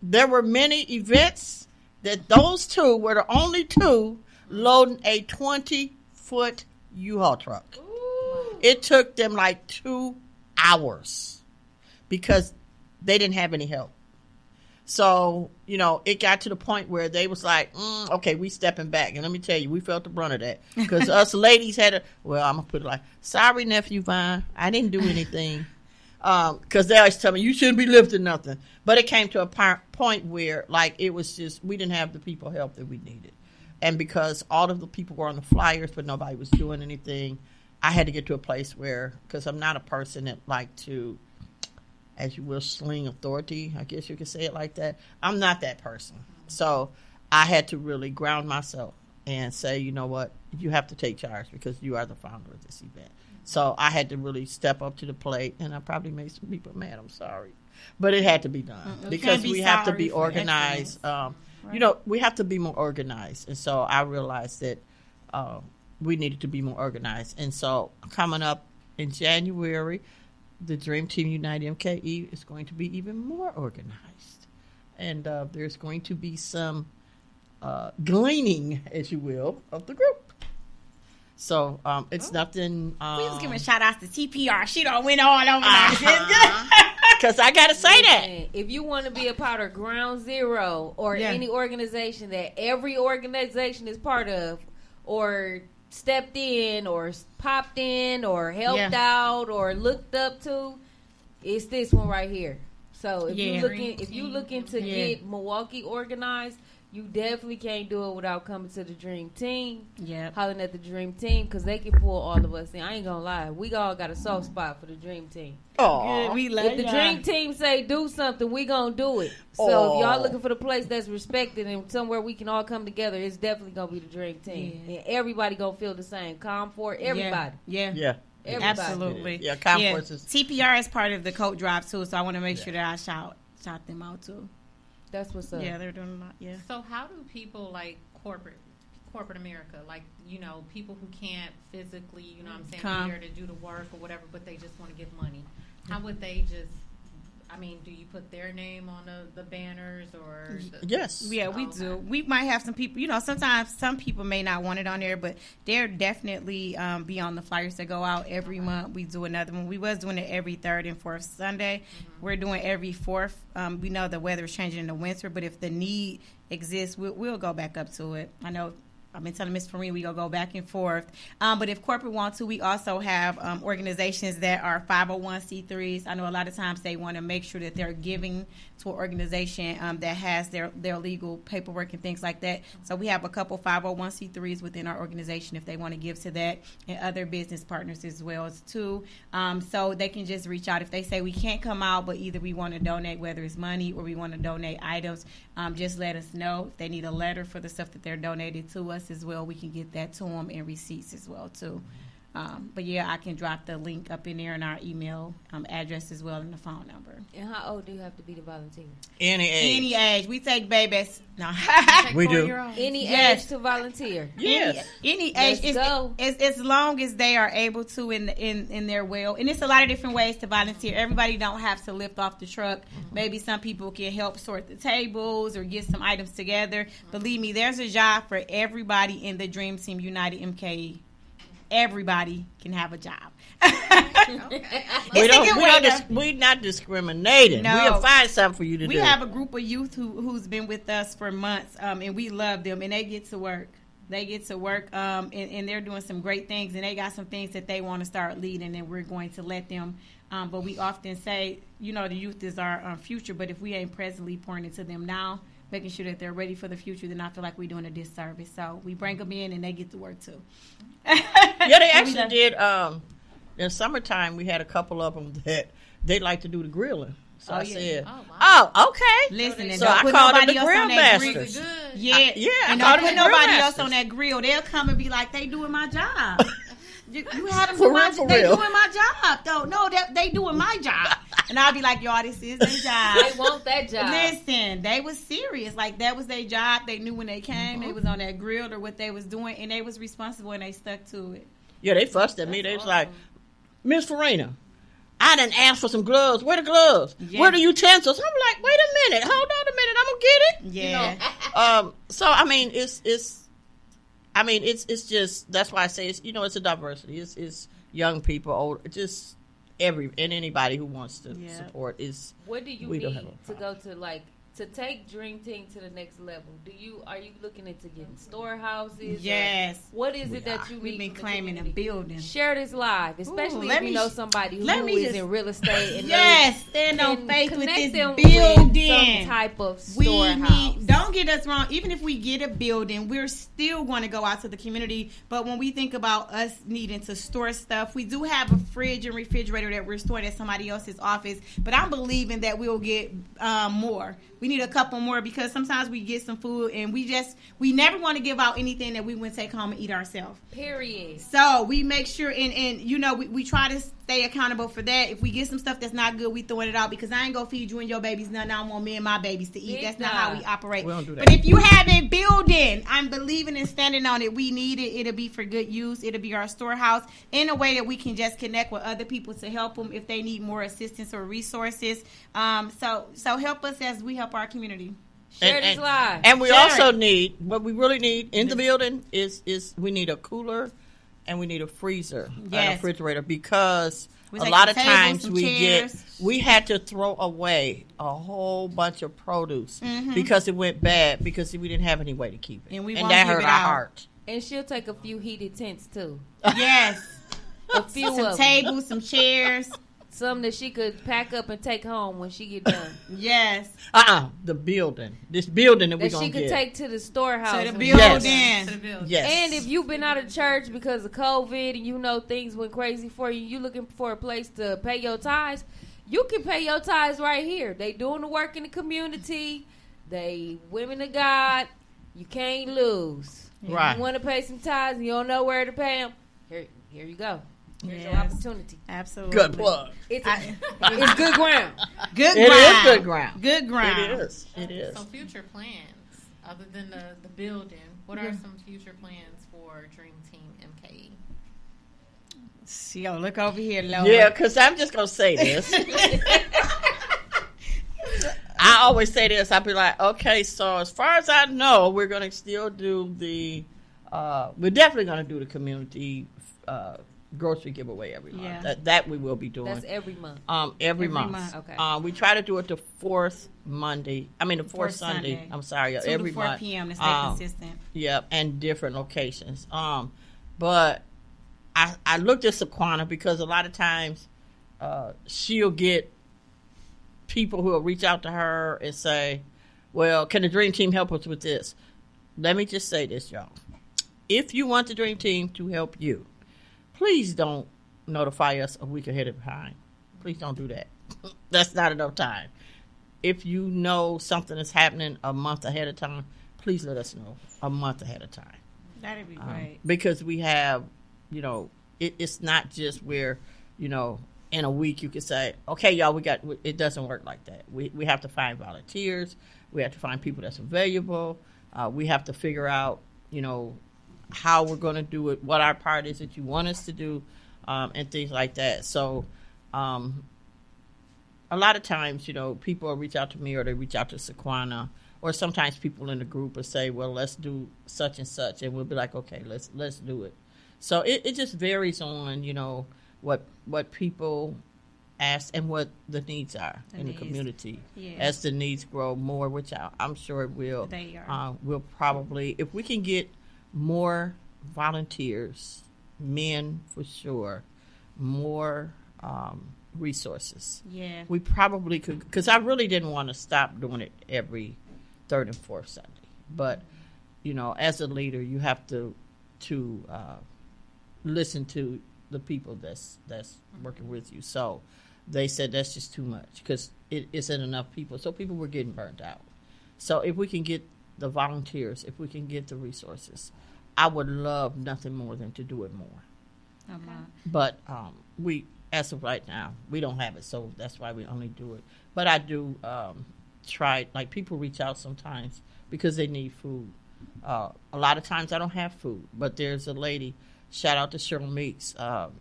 there were many events that those 2 were the only 2 loading a 20-foot U-Haul truck. Ooh. It took them like 2 hours. Because they didn't have any help. So, it got to the point where they was like, okay, we stepping back. And let me tell you, we felt the brunt of that. Because us ladies had I'm going to put it like, sorry, nephew Vine, I didn't do anything. Because they always tell me, you shouldn't be lifting nothing. But it came to a point where, it was just, we didn't have the people help that we needed. And because all of the people were on the flyers, but nobody was doing anything, I had to get to a place where, because I'm not a person that like to, as you will, sling authority. I guess you could say it like that. I'm not that person. So I had to really ground myself and say, you know what? You have to take charge because you are the founder of this event. So I had to really step up to the plate, and I probably made some people mad. I'm sorry. But it had to be done because we have to be organized. We have to be more organized. And so I realized that we needed to be more organized. And so coming up in January, the Dream Team United MKE is going to be even more organized. And there's going to be some gleaning, as you will, of the group. So it's nothing. We was giving shout outs to TPR. She don't win all over that. Because I got to say that. If you want to be a part of Ground Zero or any organization that every organization is part of, or stepped in or popped in or helped out or looked up to, it's this one right here. So if you looking to get Milwaukee organized, you definitely can't do it without coming to the Dream Team. Yeah, hollering at the Dream Team because they can pull all of us in. I ain't gonna lie, we all got a soft spot for the Dream Team. Oh, if the Dream Team say do something, we gonna do it. So if y'all looking for the place that's respected and somewhere we can all come together, it's definitely gonna be the Dream Team, and everybody gonna feel the same. ComFort, everybody. Yeah. Everybody. Absolutely. Yeah, ComFort is. TPR is part of the coat drive too, so I want to make sure that I shout them out too. That's what's up. Yeah, they're doing a lot. Yeah. So how do people like corporate America, like, people who can't physically, be here to do the work or whatever, but they just want to give money? How would they just, do you put their name on the banners or? Yes. Yeah, we do. We might have some people, sometimes some people may not want it on there, but they're definitely be on the flyers that go out every month. We do another one. We was doing it every 3rd and 4th Sunday. Mm-hmm. We're doing every 4th. We know the weather is changing in the winter, but if the need exists, we'll go back up to it. I know I've been telling Miss Farina we gonna go back and forth. But if corporate wants to, we also have organizations that are 501c3s. I know a lot of times they want to make sure that they're giving to an organization that has their legal paperwork and things like that. So we have a couple 501c3s within our organization if they want to give to that, and other business partners as well as too. So they can just reach out if they say we can't come out, but either we want to donate, whether it's money or we want to donate items. Just let us know. If they need a letter for the stuff that they're donated to us as well, we can get that to them, and receipts as well too. But yeah, I can drop the link up in there in our email address as well, and the phone number. And how old do you have to be to volunteer? Any age. Any age. We take babies. No. We do. Any Yes. age to volunteer. Yes. Any age. Let's go. As long as they are able to in their will. And it's a lot of different ways to volunteer. Everybody don't have to lift off the truck. Maybe some people can help sort the tables or get some items together. Believe me, there's a job for everybody in the Dream Team United MKE. Everybody can have a job. We're not discriminating. No. We'll find something for you to do. We have a group of youth who's been with us for months, and we love them, and they get to work. They get to work, and they're doing some great things, and they got some things that they want to start leading, and we're going to let them. But we often say, the youth is our future, but if we ain't presently pouring into them now, making sure that they're ready for the future, then I feel like we're doing a disservice. So we bring them in, and they get to work too. Yeah, they actually did. In summertime, we had a couple of them that they like to do the grilling. So I said, okay. Listen, and so don't I put called them nobody the else grill on that grill. masters. Yeah, Yeah, and I called don't them put the grill nobody else masters. on that grill. They'll come and be like, they doing my job. You had them For do my real, for they real. doing my job, though. No, they doing my job. And I'll be like, y'all, this is their job. They want that job. Listen, they was serious. Like, that was their job. They knew when they came. They was on that grill or what they was doing, and they was responsible, and they stuck to it. Yeah, they fussed at me. They was like, Miss Farina, I didn't ask for some gloves. Where the gloves? Yeah. Where the utensils? I'm like, wait a minute. Hold on a minute. I'm going to get it. Yeah. So, I mean, it's just, that's why I say it's a diversity. It's young people, old, just anybody who wants to support is. What do you we don't need have a to go to to take Dream Team to the next level? Are you looking into getting storehouses? Yes. Or what is it that you need? We've been from the claiming a community? building. Share this live, especially let if you me know sh- somebody who let me is just- in real estate. And Yes, stand they on can faith with connect this them building. with some type of We storehouse. need, don't get us wrong, even if we get a building, we're still going to go out to the community. But when we think about us needing to store stuff, we do have a fridge and refrigerator that we're storing at somebody else's office. But I'm believing that we'll get more. We need a couple more because sometimes we get some food and we never want to give out anything that we wouldn't take home and eat ourselves. Period. So we make sure and we try to stay accountable for that. If we get some stuff that's not good, we throwing it out because I ain't gonna feed you and your babies nothing. I want me and my babies to eat. Big That's not time. how we operate. We don't do that. But if you have a building, I'm believing and standing on it. We need it. It'll be for good use. It'll be our storehouse in a way that we can just connect with other people to help them if they need more assistance or resources. So help us as we help our community. Share this live. And we Share also it. need, what we really need in the building is we need a cooler and we need a freezer and a Yes. refrigerator because We a take lot some of tables, times some we chairs. we had to throw away a whole bunch of produce Mm-hmm. because it went bad because we didn't have any way to keep it. And we won't that give hurt it our out. heart. And she'll take a few heated tents too. Yes. A few Some of them. tables, some chairs. Some that she could pack up and take home when she get done. Yes. The building. This building that we're That going she to could get. take to the storehouse. To the and- building. Yes. And if you've been out of church because of COVID and you know things went crazy for you, you looking for a place to pay your tithes, you can pay your tithes right here. They doing the work in the community. They women of God. You can't lose. Right. If you want to pay some tithes and you don't know where to pay them, here you go. Here's your Yes. opportunity. Absolutely. Good plug. It's good ground. Good It ground. is good ground. Good ground. It is. It is. So future plans, other than the building, what are some future plans for Dream Team MKE? Yo, look over here, Lord. Yeah, because I'm just going to say this. I always say this. I'll be like, okay, so as far as I know, we're going to still do we're definitely going to do the community grocery giveaway every month. Yeah. That we will be doing. That's every month. Every Every month. month. Okay. We try to do it the fourth fourth Fourth Sunday. Sunday. I'm sorry, 2 every to 4 month. p.m. to stay consistent. Yep, and different locations. But I looked at Saquana because a lot of times she'll get people who will reach out to her and say, well, can the Dream Team help us with this? Let me just say this, y'all. If you want the Dream Team to help you, please don't notify us a week ahead of time. Please don't do that. That's not enough time. If you know something is happening a month ahead of time, please let us know a month ahead of time. That'd be great. Because we have, it's not just where, in a week you can say, okay, y'all, it doesn't work like that. We have to find volunteers. We have to find people that's available. We have to figure out, how we're going to do it, what our part is that you want us to do, and things like that. So, a lot of times, people will reach out to me or they reach out to Saquana, or sometimes people in the group will say, well, let's do such and such. And we'll be like, okay, let's do it. So it just varies on, what people ask and what the needs are in the community. Yeah. As the needs grow more, which I'm sure it will. They are. We'll probably, if we can get more volunteers, men for sure, more resources. Yeah. We probably could, because I really didn't want to stop doing it every third and fourth Sunday. But, as a leader, you have to listen to the people that's working with you. So they said that's just too much because it isn't enough people. So people were getting burnt out. So if we can get the volunteers, if we can get the resources, I would love nothing more than to do it more. But we, as of right now, we don't have it, so that's why we only do it. But I do try, like people reach out sometimes because they need food. A lot of times I don't have food, but there's a lady, shout out to Cheryl Meeks,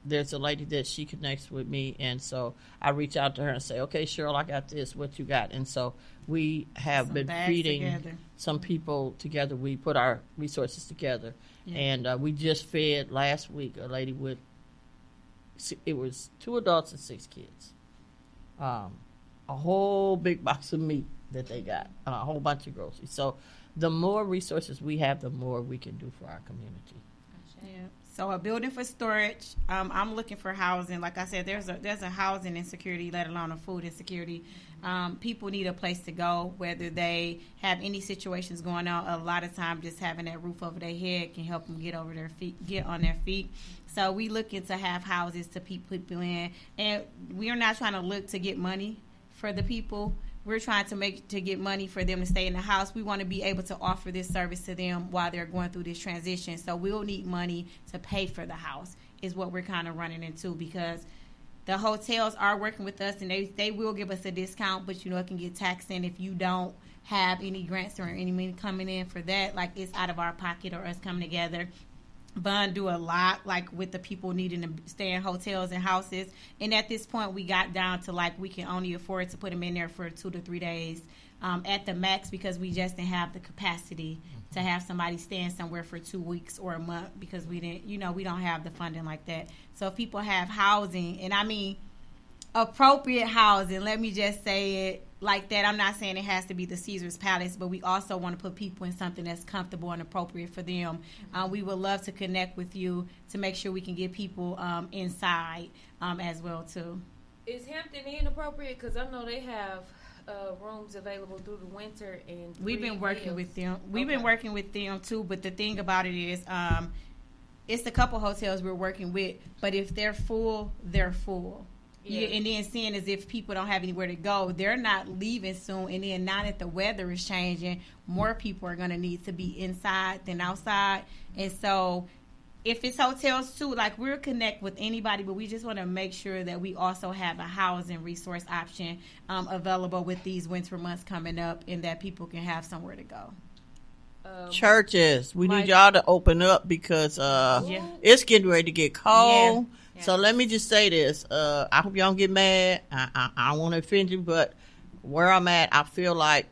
there's a lady that she connects with me, and so I reach out to her and say, okay, Cheryl, I got this, what you got? And so we have been feeding together. some people together. We put our resources together, and we just fed last week a lady with, it was 2 adults and 6 kids, a whole big box of meat that they got, a whole bunch of groceries. So the more resources we have, the more we can do for our community. Yeah. So a building for storage. I'm looking for housing. Like I said, there's a housing insecurity, let alone a food insecurity. People need a place to go, whether they have any situations going on. A lot of times, just having that roof over their head can help them get on their feet. So we looking to have houses to people in, and we are not trying to look to get money for the people. We're trying to get money for them to stay in the house. We want to be able to offer this service to them while they're going through this transition. So we'll need money to pay for the house is what we're kind of running into, because the hotels are working with us and they will give us a discount, but it can get taxing if you don't have any grants or any money coming in for that. Like, it's out of our pocket or us coming together. Bond do a lot, like with the people needing to stay in hotels and houses. And at this point, we got down to like we can only afford to put them in there for 2 to 3 days at the max, because we just didn't have the capacity to have somebody staying somewhere for 2 weeks or a month, because we didn't, we don't have the funding like that. So if people have housing, and I mean appropriate housing, let me just say it like that. I'm not saying it has to be the Caesar's Palace, but we also want to put people in something that's comfortable and appropriate for them. We would love to connect with you to make sure we can get people inside as well too. Is Hampton Inn appropriate? Because I know they have rooms available through the winter, and we've been working with them. We've Okay. been working with them too, but the thing about it is it's a couple hotels we're working with, but if they're full, they're full. Yeah, and then seeing as if people don't have anywhere to go, they're not leaving soon. And then now that the weather is changing, more people are going to need to be inside than outside. And so if it's hotels too, like, we'll connect with anybody, but we just want to make sure that we also have a housing resource option available with these winter months coming up, and that people can have somewhere to go. Churches, we need y'all to open up, because it's getting ready to get cold. Yeah. So let me just say this. I hope y'all don't get mad. I don't want to offend you, but where I'm at, I feel like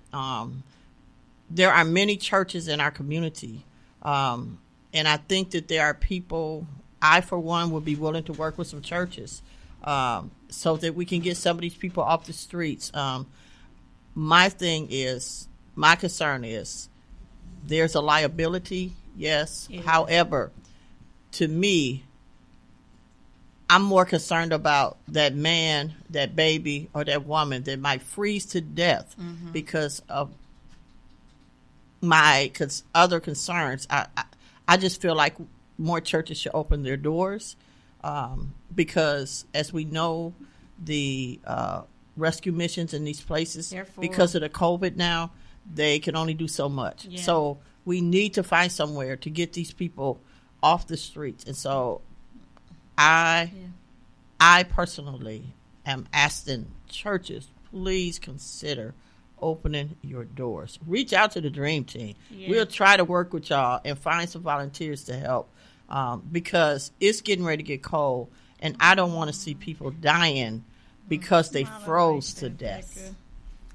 there are many churches in our community. And I think that there are people I, for one, would be willing to work with some churches so that we can get some of these people off the streets. My concern is there's a liability, yes. However, to me, I'm more concerned about that man, that baby, or that woman that might freeze to death because of my other concerns. I just feel like more churches should open their doors because, as we know, the rescue missions in these places, because of the COVID now, they can only do so much. Yeah. So we need to find somewhere to get these people off the streets. And so I personally am asking churches, please consider opening your doors. Reach out to the Dream Team. Yeah. We'll try to work with y'all and find some volunteers to help because it's getting ready to get cold, and I don't want to see people dying because they froze to death.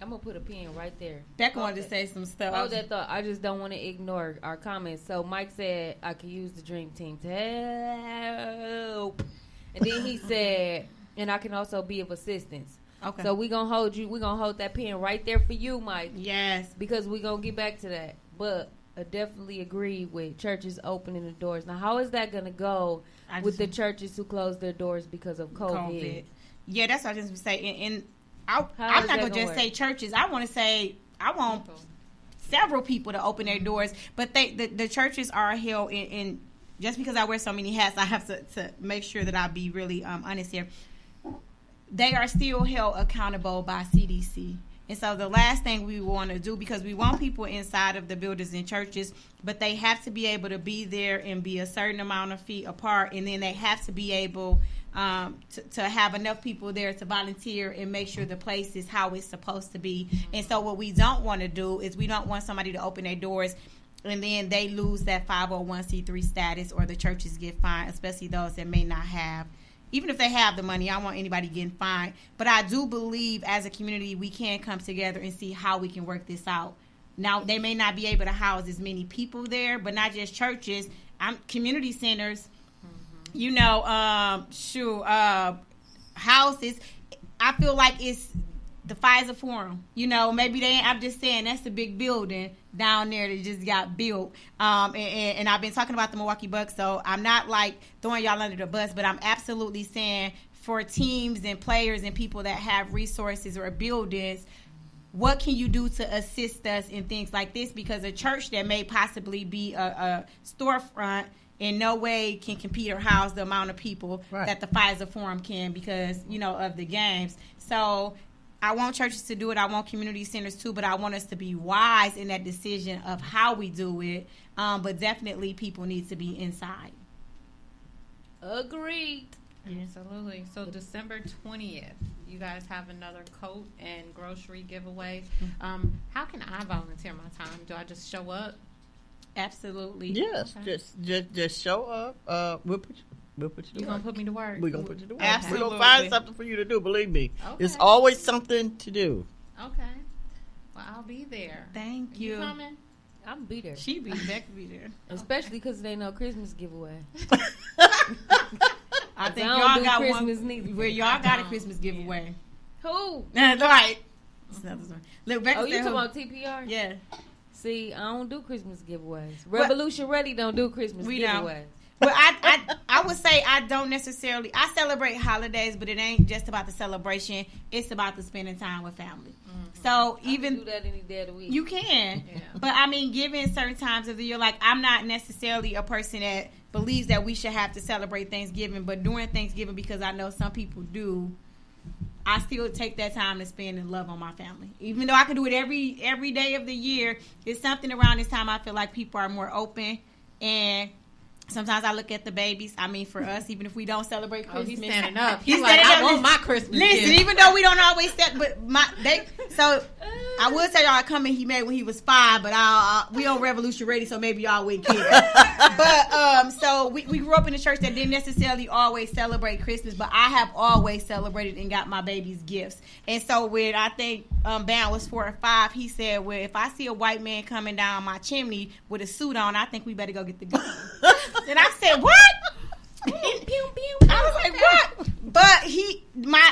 I'm going to put a pin right there. Becca wanted to say some stuff. Oh, that thought. I just don't want to ignore our comments. So Mike said I could use the Dream Team to help. And then he said, and I can also be of assistance. Okay. So we're going to hold that pin right there for you, Mike. Yes. Because we're going to get back to that. But I definitely agree with churches opening the doors. Now, how is that going to go with the churches who closed their doors because of COVID? Yeah, that's what I was going to say. And I'm not going to just say churches. I want several people to open their doors. But the churches are held in just because I wear so many hats, I have to make sure that I be really honest here. They are still held accountable by CDC. And so the last thing we want to do, because we want people inside of the buildings and churches, but they have to be able to be there and be a certain amount of feet apart. And then they have to be able to have enough people there to volunteer and make sure the place is how it's supposed to be. And so what we don't want to do is we don't want somebody to open their doors and then they lose that 501c3 status, or the churches get fined, especially those that may not have. Even if they have the money, I don't want anybody getting fined. But I do believe as a community we can come together and see how we can work this out. Now, they may not be able to house as many people there, but not just churches. Community centers, houses. I feel like it's the Pfizer Forum. Maybe I'm just saying that's a big building down there that just got built. And I've been talking about the Milwaukee Bucks, so I'm not like throwing y'all under the bus, but I'm absolutely saying for teams and players and people that have resources or buildings, what can you do to assist us in things like this? Because a church that may possibly be a storefront in no way can compete or house the amount of people that the Pfizer Forum can because, of the games. So I want churches to do it. I want community centers too, but I want us to be wise in that decision of how we do it. But definitely people need to be inside. Agreed. Absolutely. So December 20th, you guys have another coat and grocery giveaway. How can I volunteer my time? Do I just show up? Absolutely. Yes. Okay. Just show up. We'll put you to work. You're going to put me to work? We're going to put you to work. Absolutely. We're going to find something for you to do, believe me. Okay. There's always something to do. Okay. Well, I'll be there. Thank you. You coming? I'm going to be there. Beck will be there. Especially because they know Christmas giveaway. I think y'all got Christmas one where y'all got a Christmas giveaway. Who? Right. Look, Becca you talking about TPR? Yeah. See, I don't do Christmas giveaways. Revolution Ready don't do Christmas giveaways. But I would say I don't necessarily. I celebrate holidays, but it ain't just about the celebration. It's about the spending time with family. Mm-hmm. So even do that any day of the week. You can, but I mean, given certain times of the year, like I'm not necessarily a person that believes that we should have to celebrate Thanksgiving, but during Thanksgiving, because I know some people do, I still take that time to spend and love on my family. Even though I can do it every day of the year, it's something around this time I feel like people are more open. And sometimes I look at the babies. I mean, for us, even if we don't celebrate Christmas, he's standing up. He's like, standing I up. want my Christmas Listen, gift. even though we don't always set, but so I will tell y'all a comment he made when he was 5, but we on Revolution Ready, so maybe y'all wouldn't care. But so we grew up in a church that didn't necessarily always celebrate Christmas, but I have always celebrated and got my babies gifts. And so when I think Ban was 4 or 5, he said, well, if I see a white man coming down my chimney with a suit on, I think we better go get the gun. And I said, what? I was like, what? But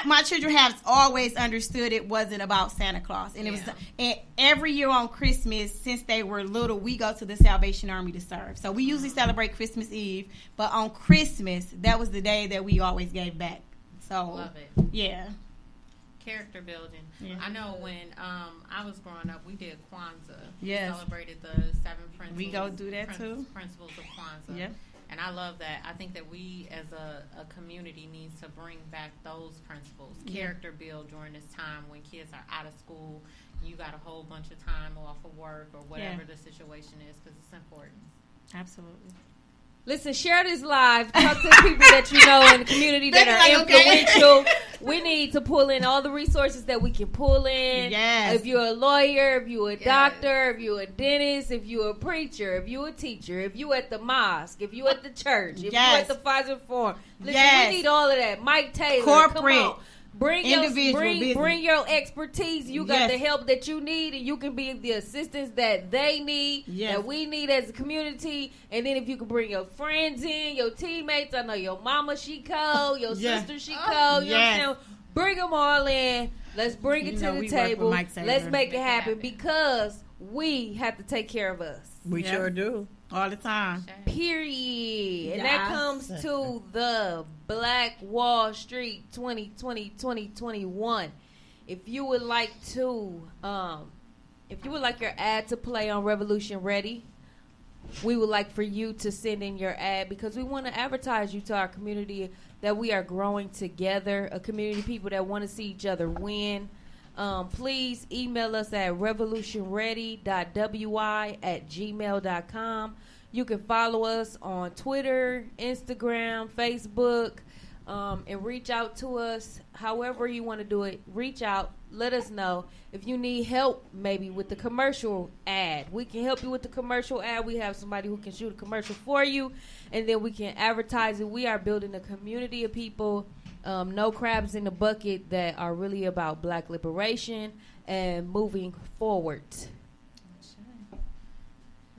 my children have always understood it wasn't about Santa Claus, and it was. And every year on Christmas, since they were little, we go to the Salvation Army to serve. So we usually celebrate Christmas Eve, but on Christmas, that was the day that we always gave back. So Love it. Yeah. Character building. Yeah. I know when I was growing up, we did Kwanzaa. Yes. We celebrated the 7 principles. We go do that too. Principles of Kwanzaa. Yeah. And I love that. I think that we as a community needs to bring back those principles. Character build during this time when kids are out of school. You got a whole bunch of time off of work or whatever the situation is, because it's important. Absolutely. Listen, share this live. Talk to the people that you know in the community that are influential. We need to pull in all the resources that we can pull in. Yes. If you're a lawyer, if you're a doctor, if you're a dentist, if you're a preacher, if you're a teacher, if you're at the mosque, if you're at the church, if you're at the Pfizer Forum. Listen, we need all of that. Mike Taylor, corporate. Come on. Bring your expertise. You got the help that you need, and you can be the assistance that they need, that we need as a community. And then if you can bring your friends in, your teammates. I know your mama, she cold. Your sister, she cold. You know what I'm saying? Bring them all in. Let's bring it to the table. Let's make it happen, because we have to take care of us. We sure do. All the time. Period. And that comes to the Black Wall Street 2020-2021. If you would like to, if you would like your ad to play on Revolution Ready, we would like for you to send in your ad, because we want to advertise you to our community that we are growing together, a community of people that want to see each other win. Please email us at revolutionready.wi@gmail.com. You can follow us on Twitter, Instagram, Facebook, and reach out to us however you want to do it. Reach out. Let us know. If you need help maybe with the commercial ad, we can help you with the commercial ad. We have somebody who can shoot a commercial for you, and then we can advertise it. We are building a community of people, no crabs in the bucket, that are really about Black liberation and moving forward.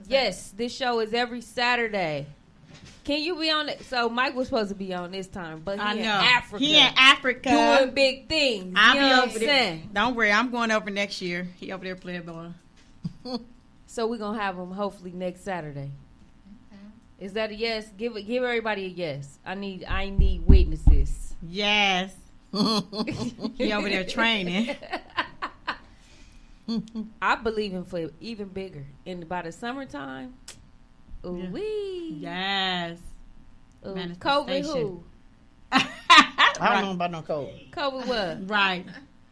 Yes, this show is every Saturday. Can you be on it? So Mike was supposed to be on this time, but in Africa. He in Africa doing big things. I'll you be know over there. Don't worry, I'm going over next year. He over there playing ball. So we're gonna have him hopefully next Saturday. Okay. Is that a yes? Give everybody a yes. I need witnesses. Yes. He over there training. I believe in for even bigger. And by the summertime, ooh-wee. Yes. COVID who? I don't know about no COVID. COVID what? Right.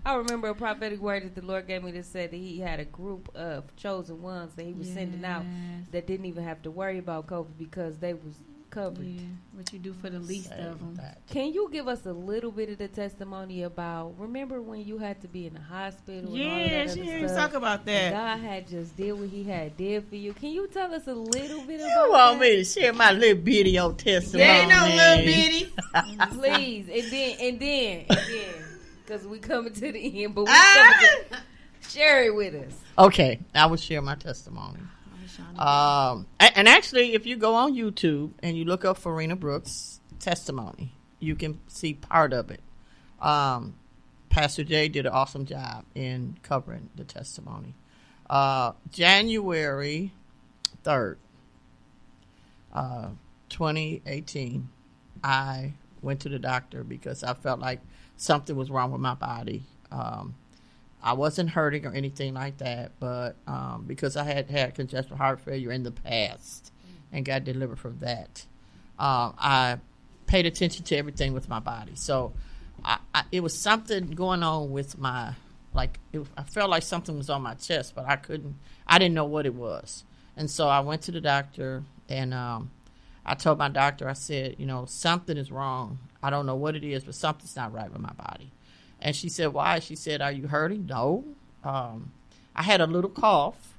I remember a prophetic word that the Lord gave me that said that he had a group of chosen ones that he was sending out that didn't even have to worry about COVID because they was covered. Yeah. What you do for the least of them. Can you give us a little bit of the testimony about, remember when you had to be in the hospital? Yes, yeah, talk about that. God had just did what he had did for you. Can you tell us a little bit about You want me to share my little video testimony? Yeah, no little bitty. Please, and then, because we coming to the end, but we coming to share it with us. Okay, I will share my testimony. And actually, if you go on YouTube and you look up Farina Brooks' testimony, you can see part of it. Pastor Jay did an awesome job in covering the testimony. January 3rd, 2018, I went to the doctor because I felt like something was wrong with my body. I wasn't hurting or anything like that, but because I had had congestive heart failure in the past and got delivered from that, I paid attention to everything with my body. So it was something going on with my, I felt like something was on my chest, but I didn't know what it was. And so I went to the doctor, and I told my doctor, I said, something is wrong. I don't know what it is, but something's not right with my body. And she said, why? She said, are you hurting? No. I had a little cough.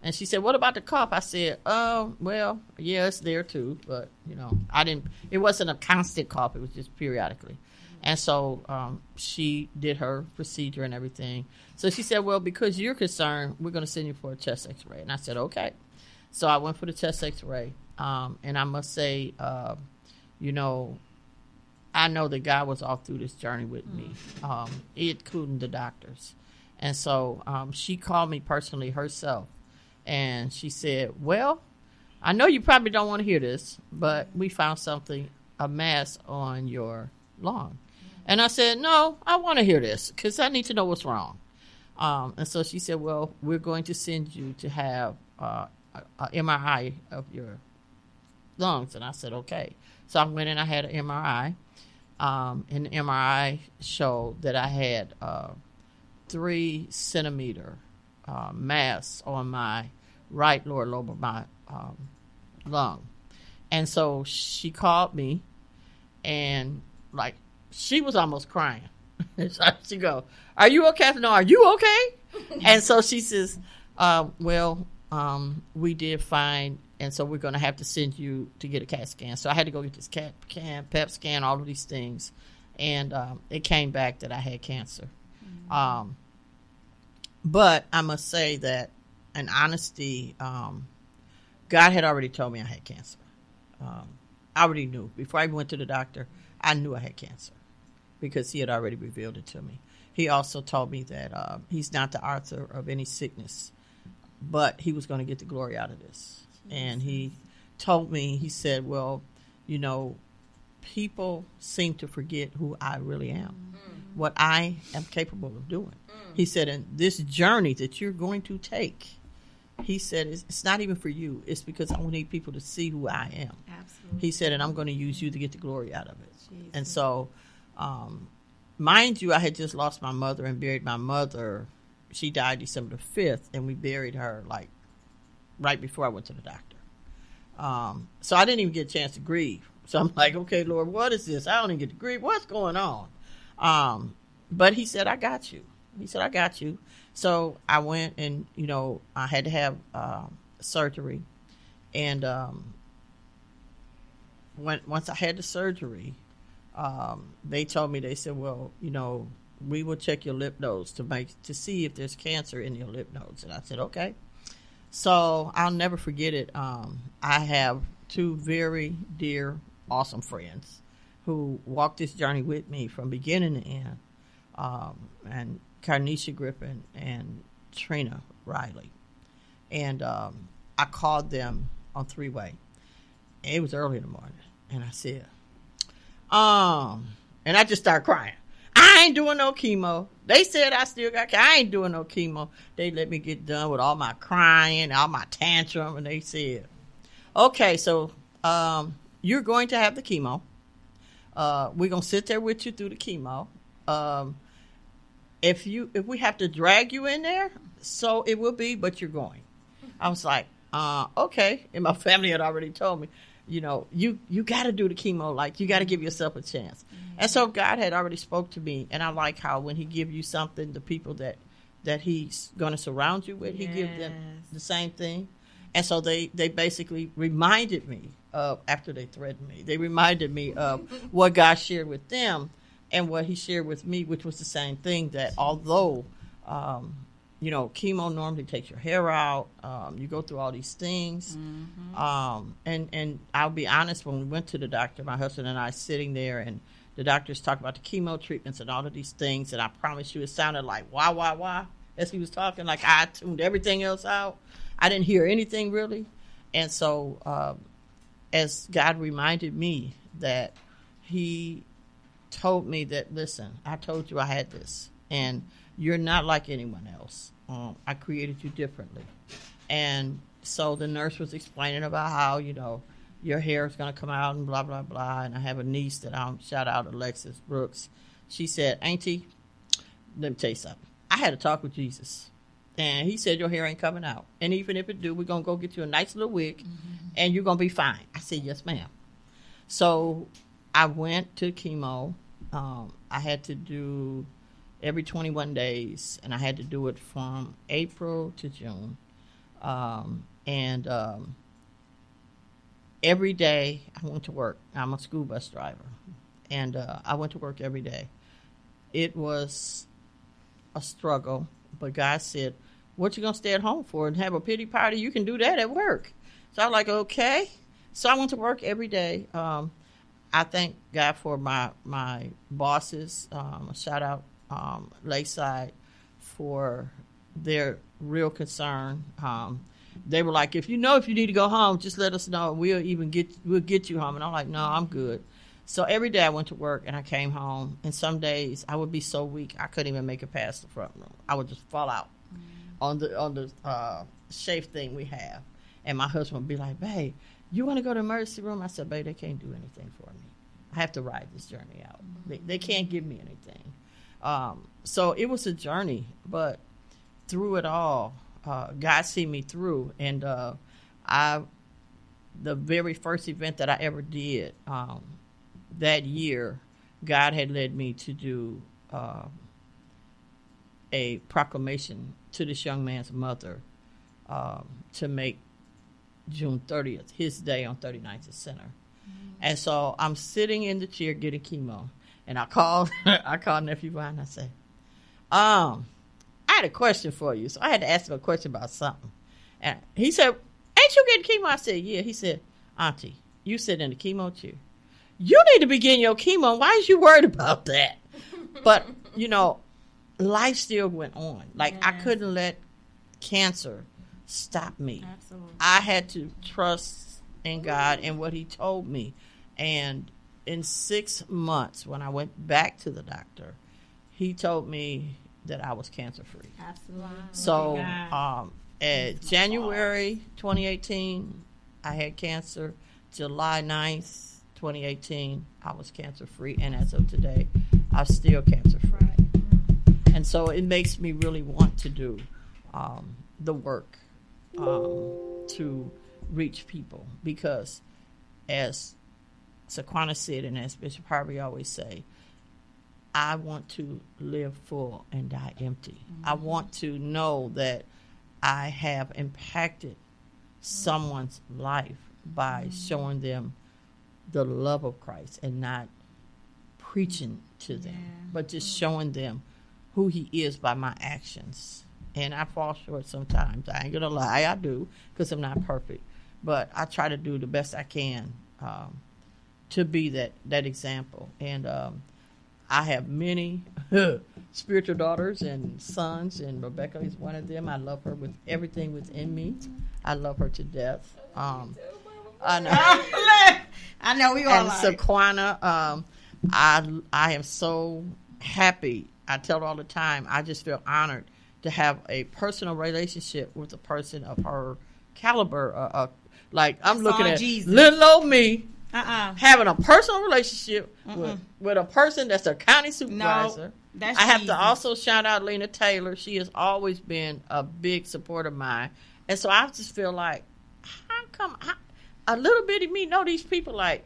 And she said, what about the cough? I said, well, yeah, it's there too. But, it wasn't a constant cough. It was just periodically. And so she did her procedure and everything. So she said, well, because you're concerned, we're going to send you for a chest x-ray. And I said, okay. So I went for the chest x-ray. And I must say, I know that God was all through this journey with me, including the doctors. And so she called me personally herself, and she said, well, I know you probably don't want to hear this, but we found a mass on your lung. And I said, no, I want to hear this because I need to know what's wrong. And so she said, well, we're going to send you to have a MRI of your lungs. And I said, okay. So I went and I had an MRI. And the MRI showed that I had 3 centimeter mass on my right lower lobe of my lung. And so she called me, and like she was almost crying. So she go, are you okay? I said, no, are you okay? And so she says, we did find, and so we're going to have to send you to get a CAT scan. So I had to go get this CAT scan, PET scan, all of these things. And it came back that I had cancer. Mm-hmm. But I must say that, in honesty, God had already told me I had cancer. I already knew. Before I went to the doctor, I knew I had cancer because he had already revealed it to me. He also told me that he's not the author of any sickness, but he was going to get the glory out of this. And he told me, he said, well, people seem to forget who I really am, what I am capable of doing. He said, and this journey that you're going to take, he said, it's not even for you. It's because I need people to see who I am. Absolutely. He said, and I'm going to use you to get the glory out of it. Jesus. And so, mind you, I had just lost my mother and buried my mother. She died December the 5th, and we buried her like right before I went to the doctor. So I didn't even get a chance to grieve. So I'm like, okay, Lord, what is this? I don't even get to grieve. What's going on? But he said, I got you. He said, I got you. So I went and, I had to have surgery. And once I had the surgery, they told me, they said, well, we will check your lymph nodes to see if there's cancer in your lymph nodes. And I said, okay. So I'll never forget it. I have 2 very dear, awesome friends who walked this journey with me from beginning to end. And Carnisha Griffin and Trina Riley. And I called them on 3-way. It was early in the morning. And I said, and I just started crying. I ain't doing no chemo. They said I still got, I ain't doing no chemo. They let me get done with all my crying, all my tantrum, and they said, okay, so you're going to have the chemo. We're going to sit there with you through the chemo. If we have to drag you in there, so it will be, but you're going. I was like, okay. And my family had already told me, you got to do the chemo. Like, you got to give yourself a chance. Mm-hmm. And so God had already spoke to me. And I like how when he give you something, the people that he's going to surround you with, he give them the same thing. And so they basically reminded me of, after they threatened me, they reminded me of what God shared with them and what he shared with me, which was the same thing, that although, chemo normally takes your hair out, you go through all these things. Mm-hmm. And I'll be honest, when we went to the doctor, my husband and I sitting there, and the doctors talked about the chemo treatments and all of these things, and I promise you it sounded like wah, as he was talking, like I tuned everything else out. I didn't hear anything really. And so as God reminded me that he told me that, listen, I told you I had this, and you're not like anyone else. I created you differently. And so the nurse was explaining about how, your hair is going to come out and blah, blah, blah. And I have a niece that I'll shout out, Alexis Brooks. She said, Auntie, let me tell you something. I had a talk with Jesus. And he said, your hair ain't coming out. And even if it do, we're going to go get you a nice little wig, and you're going to be fine. I said, yes, ma'am. So I went to chemo. I had to do every 21 days, and I had to do it from April to June. Every day I went to work. I'm a school bus driver, and I went to work every day. It was a struggle, but God said, what you going to stay at home for and have a pity party? You can do that at work. So I was like, okay. So I went to work every day. I thank God for my bosses. Shout out Lakeside for their real concern. They were like, if you need to go home, just let us know. We'll get you home. And I'm like, no, I'm good. So every day I went to work and I came home. And some days I would be so weak I couldn't even make it past the front room. I would just fall out on the safe thing we have. And my husband would be like, babe, you want to go to the emergency room? I said, babe, they can't do anything for me. I have to ride this journey out. They can't give me anything. So it was a journey, but through it all, God see me through. And the very first event that I ever did that year, God had led me to do a proclamation to this young man's mother to make June 30th his day on 39th and Center. And so I'm sitting in the chair getting chemo, and I called Nephew Brian. I said, I had a question for you. So I had to ask him a question about something. And he said, ain't you getting chemo? I said, yeah. He said, Auntie, you sit in the chemo chair. You need to be getting your chemo. Why is you worried about that? But, life still went on. Like, I couldn't let cancer stop me. Absolutely. I had to trust in God and what he told me. And in 6 months, when I went back to the doctor, he told me that I was cancer free. Absolutely. So January 2018, I had cancer. July 9th, 2018, I was cancer free. And as of today, I'm still cancer free. And so it makes me really want to do the work to reach people, because as Saquana said, and as Bishop Harvey always say, I want to live full and die empty. I want to know that I have impacted someone's life by showing them the love of Christ and not preaching to them, but just showing them who he is by my actions. And I fall short sometimes. I ain't going to lie. I do, because I'm not perfect. But I try to do the best I can to be that example. And I have many spiritual daughters and sons, and Rebecca is one of them. I love her with everything within me. I love her to death. I know. I know we all and like. Saquana, I am so happy. I tell her all the time, I just feel honored to have a personal relationship with a person of her caliber. Like, I'm looking at Jesus. little old me having a personal relationship with a person that's a county supervisor. That's I have Jesus. to also shout out Lena Taylor. She has always been a big supporter of mine. And so I just feel like, how come a little bitty me know these people? Like,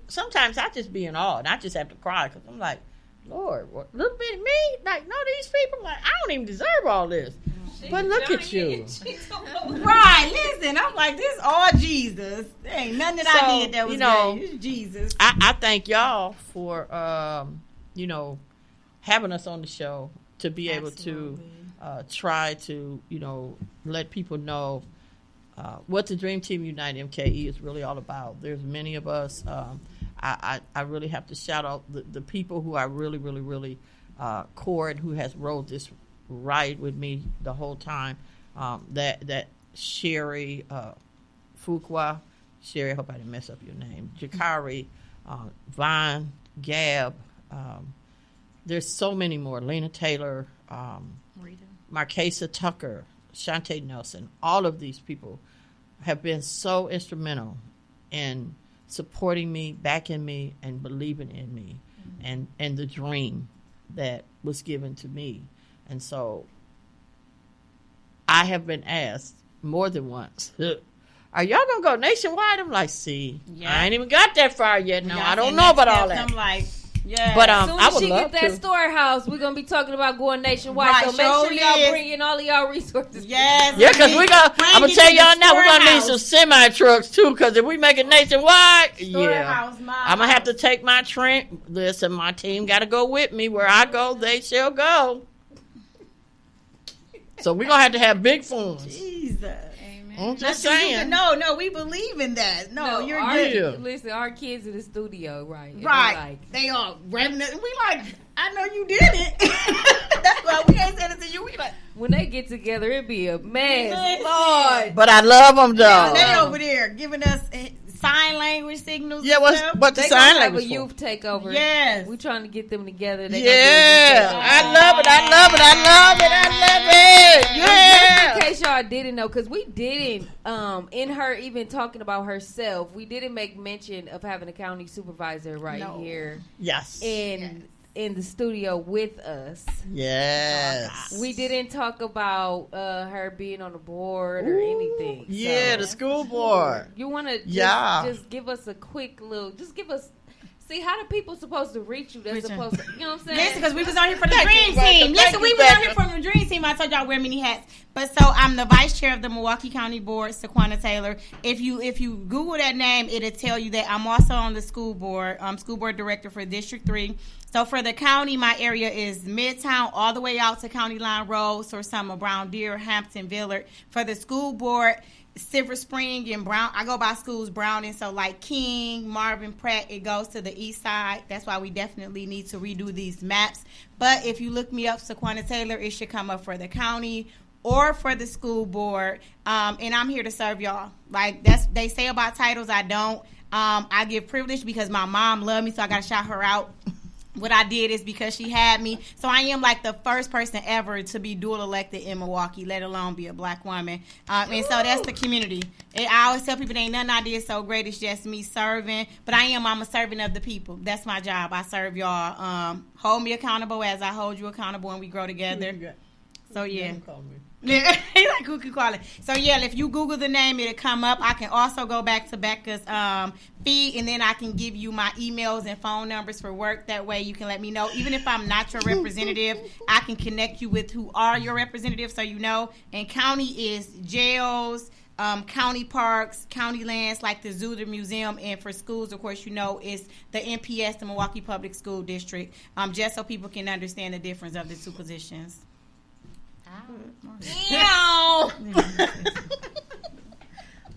sometimes I just be in awe, and I just have to cry, because I'm like, Lord, what, little bitty me? Like, know these people? Like, I don't even deserve all this. But look at you. Right, listen, I'm like, this all Jesus. There ain't nothing that I did that was great. It's Jesus. I thank y'all for, having us on the show to be able to try to, let people know what the Dream Team United MKE is really all about. There's many of us. I really have to shout out the people who I really, really, really Cord, who has rode this ride with me the whole time. That Sherry Fuqua, Sherry, I hope I didn't mess up your name. Jakari, Vaughn, Gab. There's so many more. Lena Taylor, Marquesa Tucker, Shantae Nelson. All of these people have been so instrumental in supporting me, backing me, and believing in me, and the dream that was given to me. And so I have been asked more than once, are y'all going to go nationwide? I'm like, I ain't even got that far yet. No, I don't know about all that. I'm like, yeah. But as soon I as would she love get that to. storehouse, we're gonna be talking about going nationwide. Right, so make sure y'all is. bring in all of y'all resources. Yes. Yeah, because I'm going to tell y'all now, we're going to need some storehouse. semi-trucks, too, because if we make it nationwide, Storehouse, I'm going to have to take my train. Listen, my team got to go with me. Where I go, they shall go. So we're going to have big funds. Jesus. Amen. I'm just So you saying. can, no, we believe in that. No, you're our, good. Yeah. Listen, our kids in the studio, right? and Right. they're Like, They all revving it. We like, I know you did it. That's why we ain't saying it to you. We like, when they get together, it be a mess. Listen. Lord. But I love them though. they over there giving us sign language signals. Yeah, and stuff. what the They sign gonna have a language for? youth takeover. Yes. We trying to get them together. They Yeah, gonna do a youth I takeover. love it. I love it. I love it. I love it. Just Yeah. in case y'all didn't know, because we didn't, in her even talking about herself, we didn't make mention of having a county supervisor right No. here Yes. in the studio with us. Yes. We didn't talk about her being on the board or anything. Yeah, So, the school board. you want to Yeah. just give us a quick little, just give us. See, how do people supposed to reach you? They're Reach supposed to, you know what I'm saying? Listen, because we was on here for the Thank dream you, Becca. team. Thank Listen, you, we was on here Becca. for the dream team. I told y'all I wear many hats. But so I'm the vice chair of the Milwaukee County Board, Saquana Taylor. If you Google that name, it'll tell you that I'm also on the school board. I'm school board director for District 3. So for the county, my area is Midtown all the way out to County Line Road, Sorsama, Brown Deer, Hampton, Villard. For the school board, Silver Spring and Brown. I go by schools Brown, and so like King, Marvin, Pratt, it goes to the east side. That's why we definitely need to redo these maps. But if you look me up, Saquana Taylor, it should come up for the county or for the school board. And I'm here to serve y'all. Like they say about titles, I don't. I give privilege because my mom loved me, so I got to shout her out. What I did is because she had me. So I am like the first person ever to be dual elected in Milwaukee, let alone be a black woman. And so that's the community. I always tell people, there ain't nothing I did so great. It's just me serving. But I'm a servant of the people. That's my job. I serve y'all. Hold me accountable as I hold you accountable and we grow together. So, yeah. Yeah, like who could call it? So yeah, if you Google the name, it'll come up. I can also go back to Becca's feed, and then I can give you my emails and phone numbers for work. That way, you can let me know. Even if I'm not your representative, I can connect you with who are your representatives, so you know. And county is jails, county parks, county lands like the zoo, the museum, and for schools, of course, you know, it's the MPS, the Milwaukee Public School District. Just so people can understand the difference of the two positions.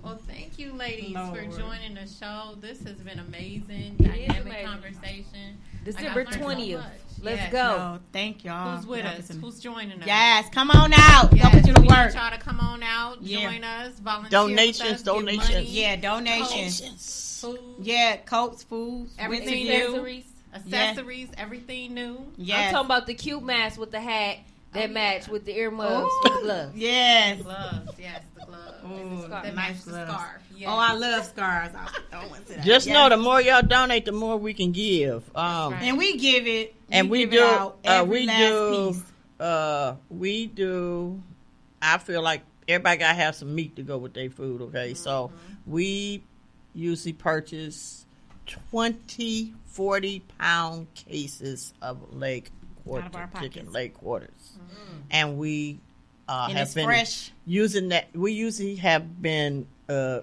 Well, thank you, ladies, Lord. for joining the show. This has been amazing, It is dynamic amazing. conversation. December Like, I've learned so 20th. much. Let's Yes. go. So, thank y'all. Who's with for us? listening. Who's joining us? Yes, come on out. Yes, Don't put you to we work. need y'all to come on out, Yeah. join us, volunteer Donations, with us, give donations. money, Yeah, donations. food, Yeah, coats, food, Everything winter new. Accessories. accessories, everything new. I'm Yes. talking about the cute mask with the hat that Oh, match yeah. with the earmuffs Ooh. with the gloves. Yes. Gloves, yes, the gloves. Ooh, scarf. That nice match the gloves. scarf. Yes. Oh, I love scars. I want to that. Just Yes. know the more y'all donate, the more we can give. right. And we give it. And we give do. it out every last piece. We do. I feel like everybody gotta have some meat to go with their food. Okay, so we usually purchase 20, 40-pound cases of leg Out of our quarter chicken, pockets. leg quarters, and we And have it's been fresh. using that. We usually have been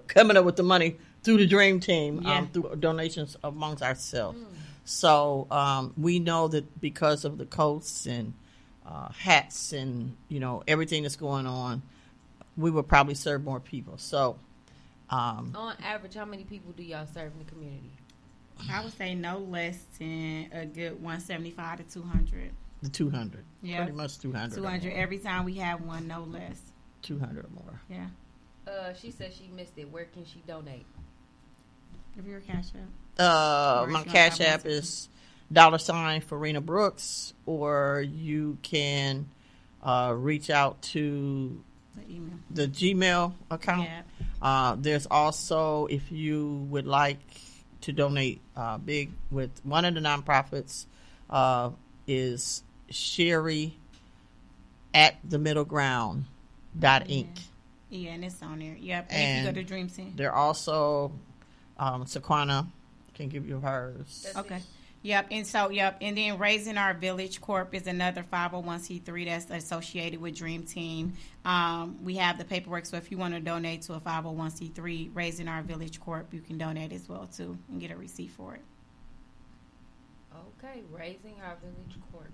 coming up with the money through the Dream Team, Yeah. through donations amongst ourselves. So we know that because of the coats and hats and everything that's going on, we will probably serve more people. So On average, how many people do y'all serve in the community? I would say no less than a good 175 to 200. the 200, Yeah. pretty much 200, 200 every time we have one, no less. 200 or more. Yeah. She said she missed it. Where can she donate? If you're a cash out. My Or Cash it's not App is $ Farina Brooks, or you can reach out to The email. the Gmail account. Yeah. There's also, if you would like to donate big with one of the nonprofits, is Sherry at the Middle Ground .inc. Yeah, and it's on there. Yep. And if you And go to Dream Team. They're also Saquana can give you hers. Okay. Yep. And so, And then Raising Our Village Corp is another 501c3 that's associated with Dream Team. We have the paperwork. So if you want to donate to a 501c3, Raising Our Village Corp, you can donate as well, too, and get a receipt for it. Okay, Raising Our Village Corp.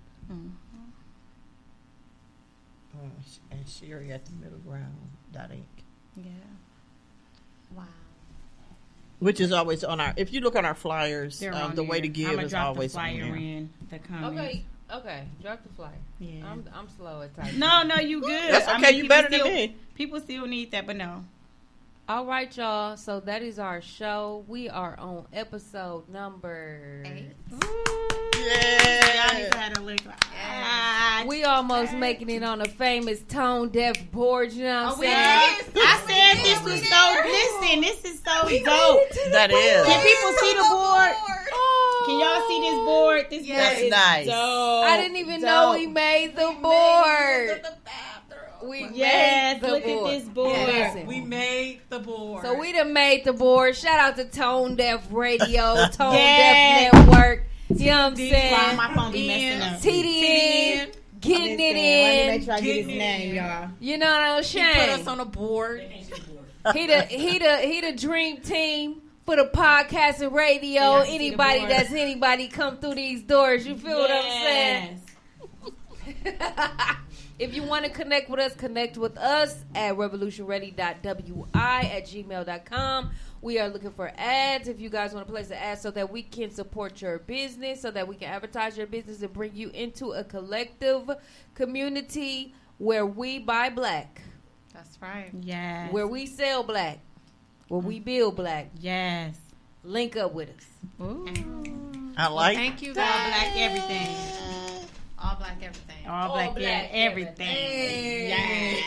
And Sherry at the Middle Ground .inc. Yeah. Wow. which is always on our. If you look on our flyers, They're on the way there. to give I'ma is drop always the on flyer there. in the comments. Okay. Drop the flyer. Yeah. I'm slow at typing. No, you good. That's okay. You people better than still- me. People still need that, but no. All right, y'all. So that is our show. We are on episode number 8. Y'all need Yeah. to have a look. We almost making it on the famous tone deaf board. You know what I'm saying? I said this was so. Listen, this is so dope. That is. Can people see the board? Can y'all see this board? This Yes. board is Nice. dope. I didn't even know we made the board. We Yes, made the look board. at this board. Listen. We made the board. So we done made the board. Shout out to Tone Deaf Radio, Tone Yes. Deaf Network. You know what I'm saying? Why my phone be messing up? TDN, getting it Let me make in. sure I get his Getting it name, in. y'all. You know what I'm He put us saying? on a board. He the dream team for the podcast and radio. Yeah, I see the Anybody board. that's anybody come through these doors. You feel what I'm saying? If you want to connect with us at revolutionready.wi@gmail.com. We are looking for ads. If you guys want to place an ad so that we can support your business, so that we can advertise your business and bring you into a collective community where we buy black, That's right. Yes. where we sell black, where we build black. Yes. Link up with us. Ooh. I like. Thank you All guys. black everything. All black everything. All black, black everything. everything. Yes.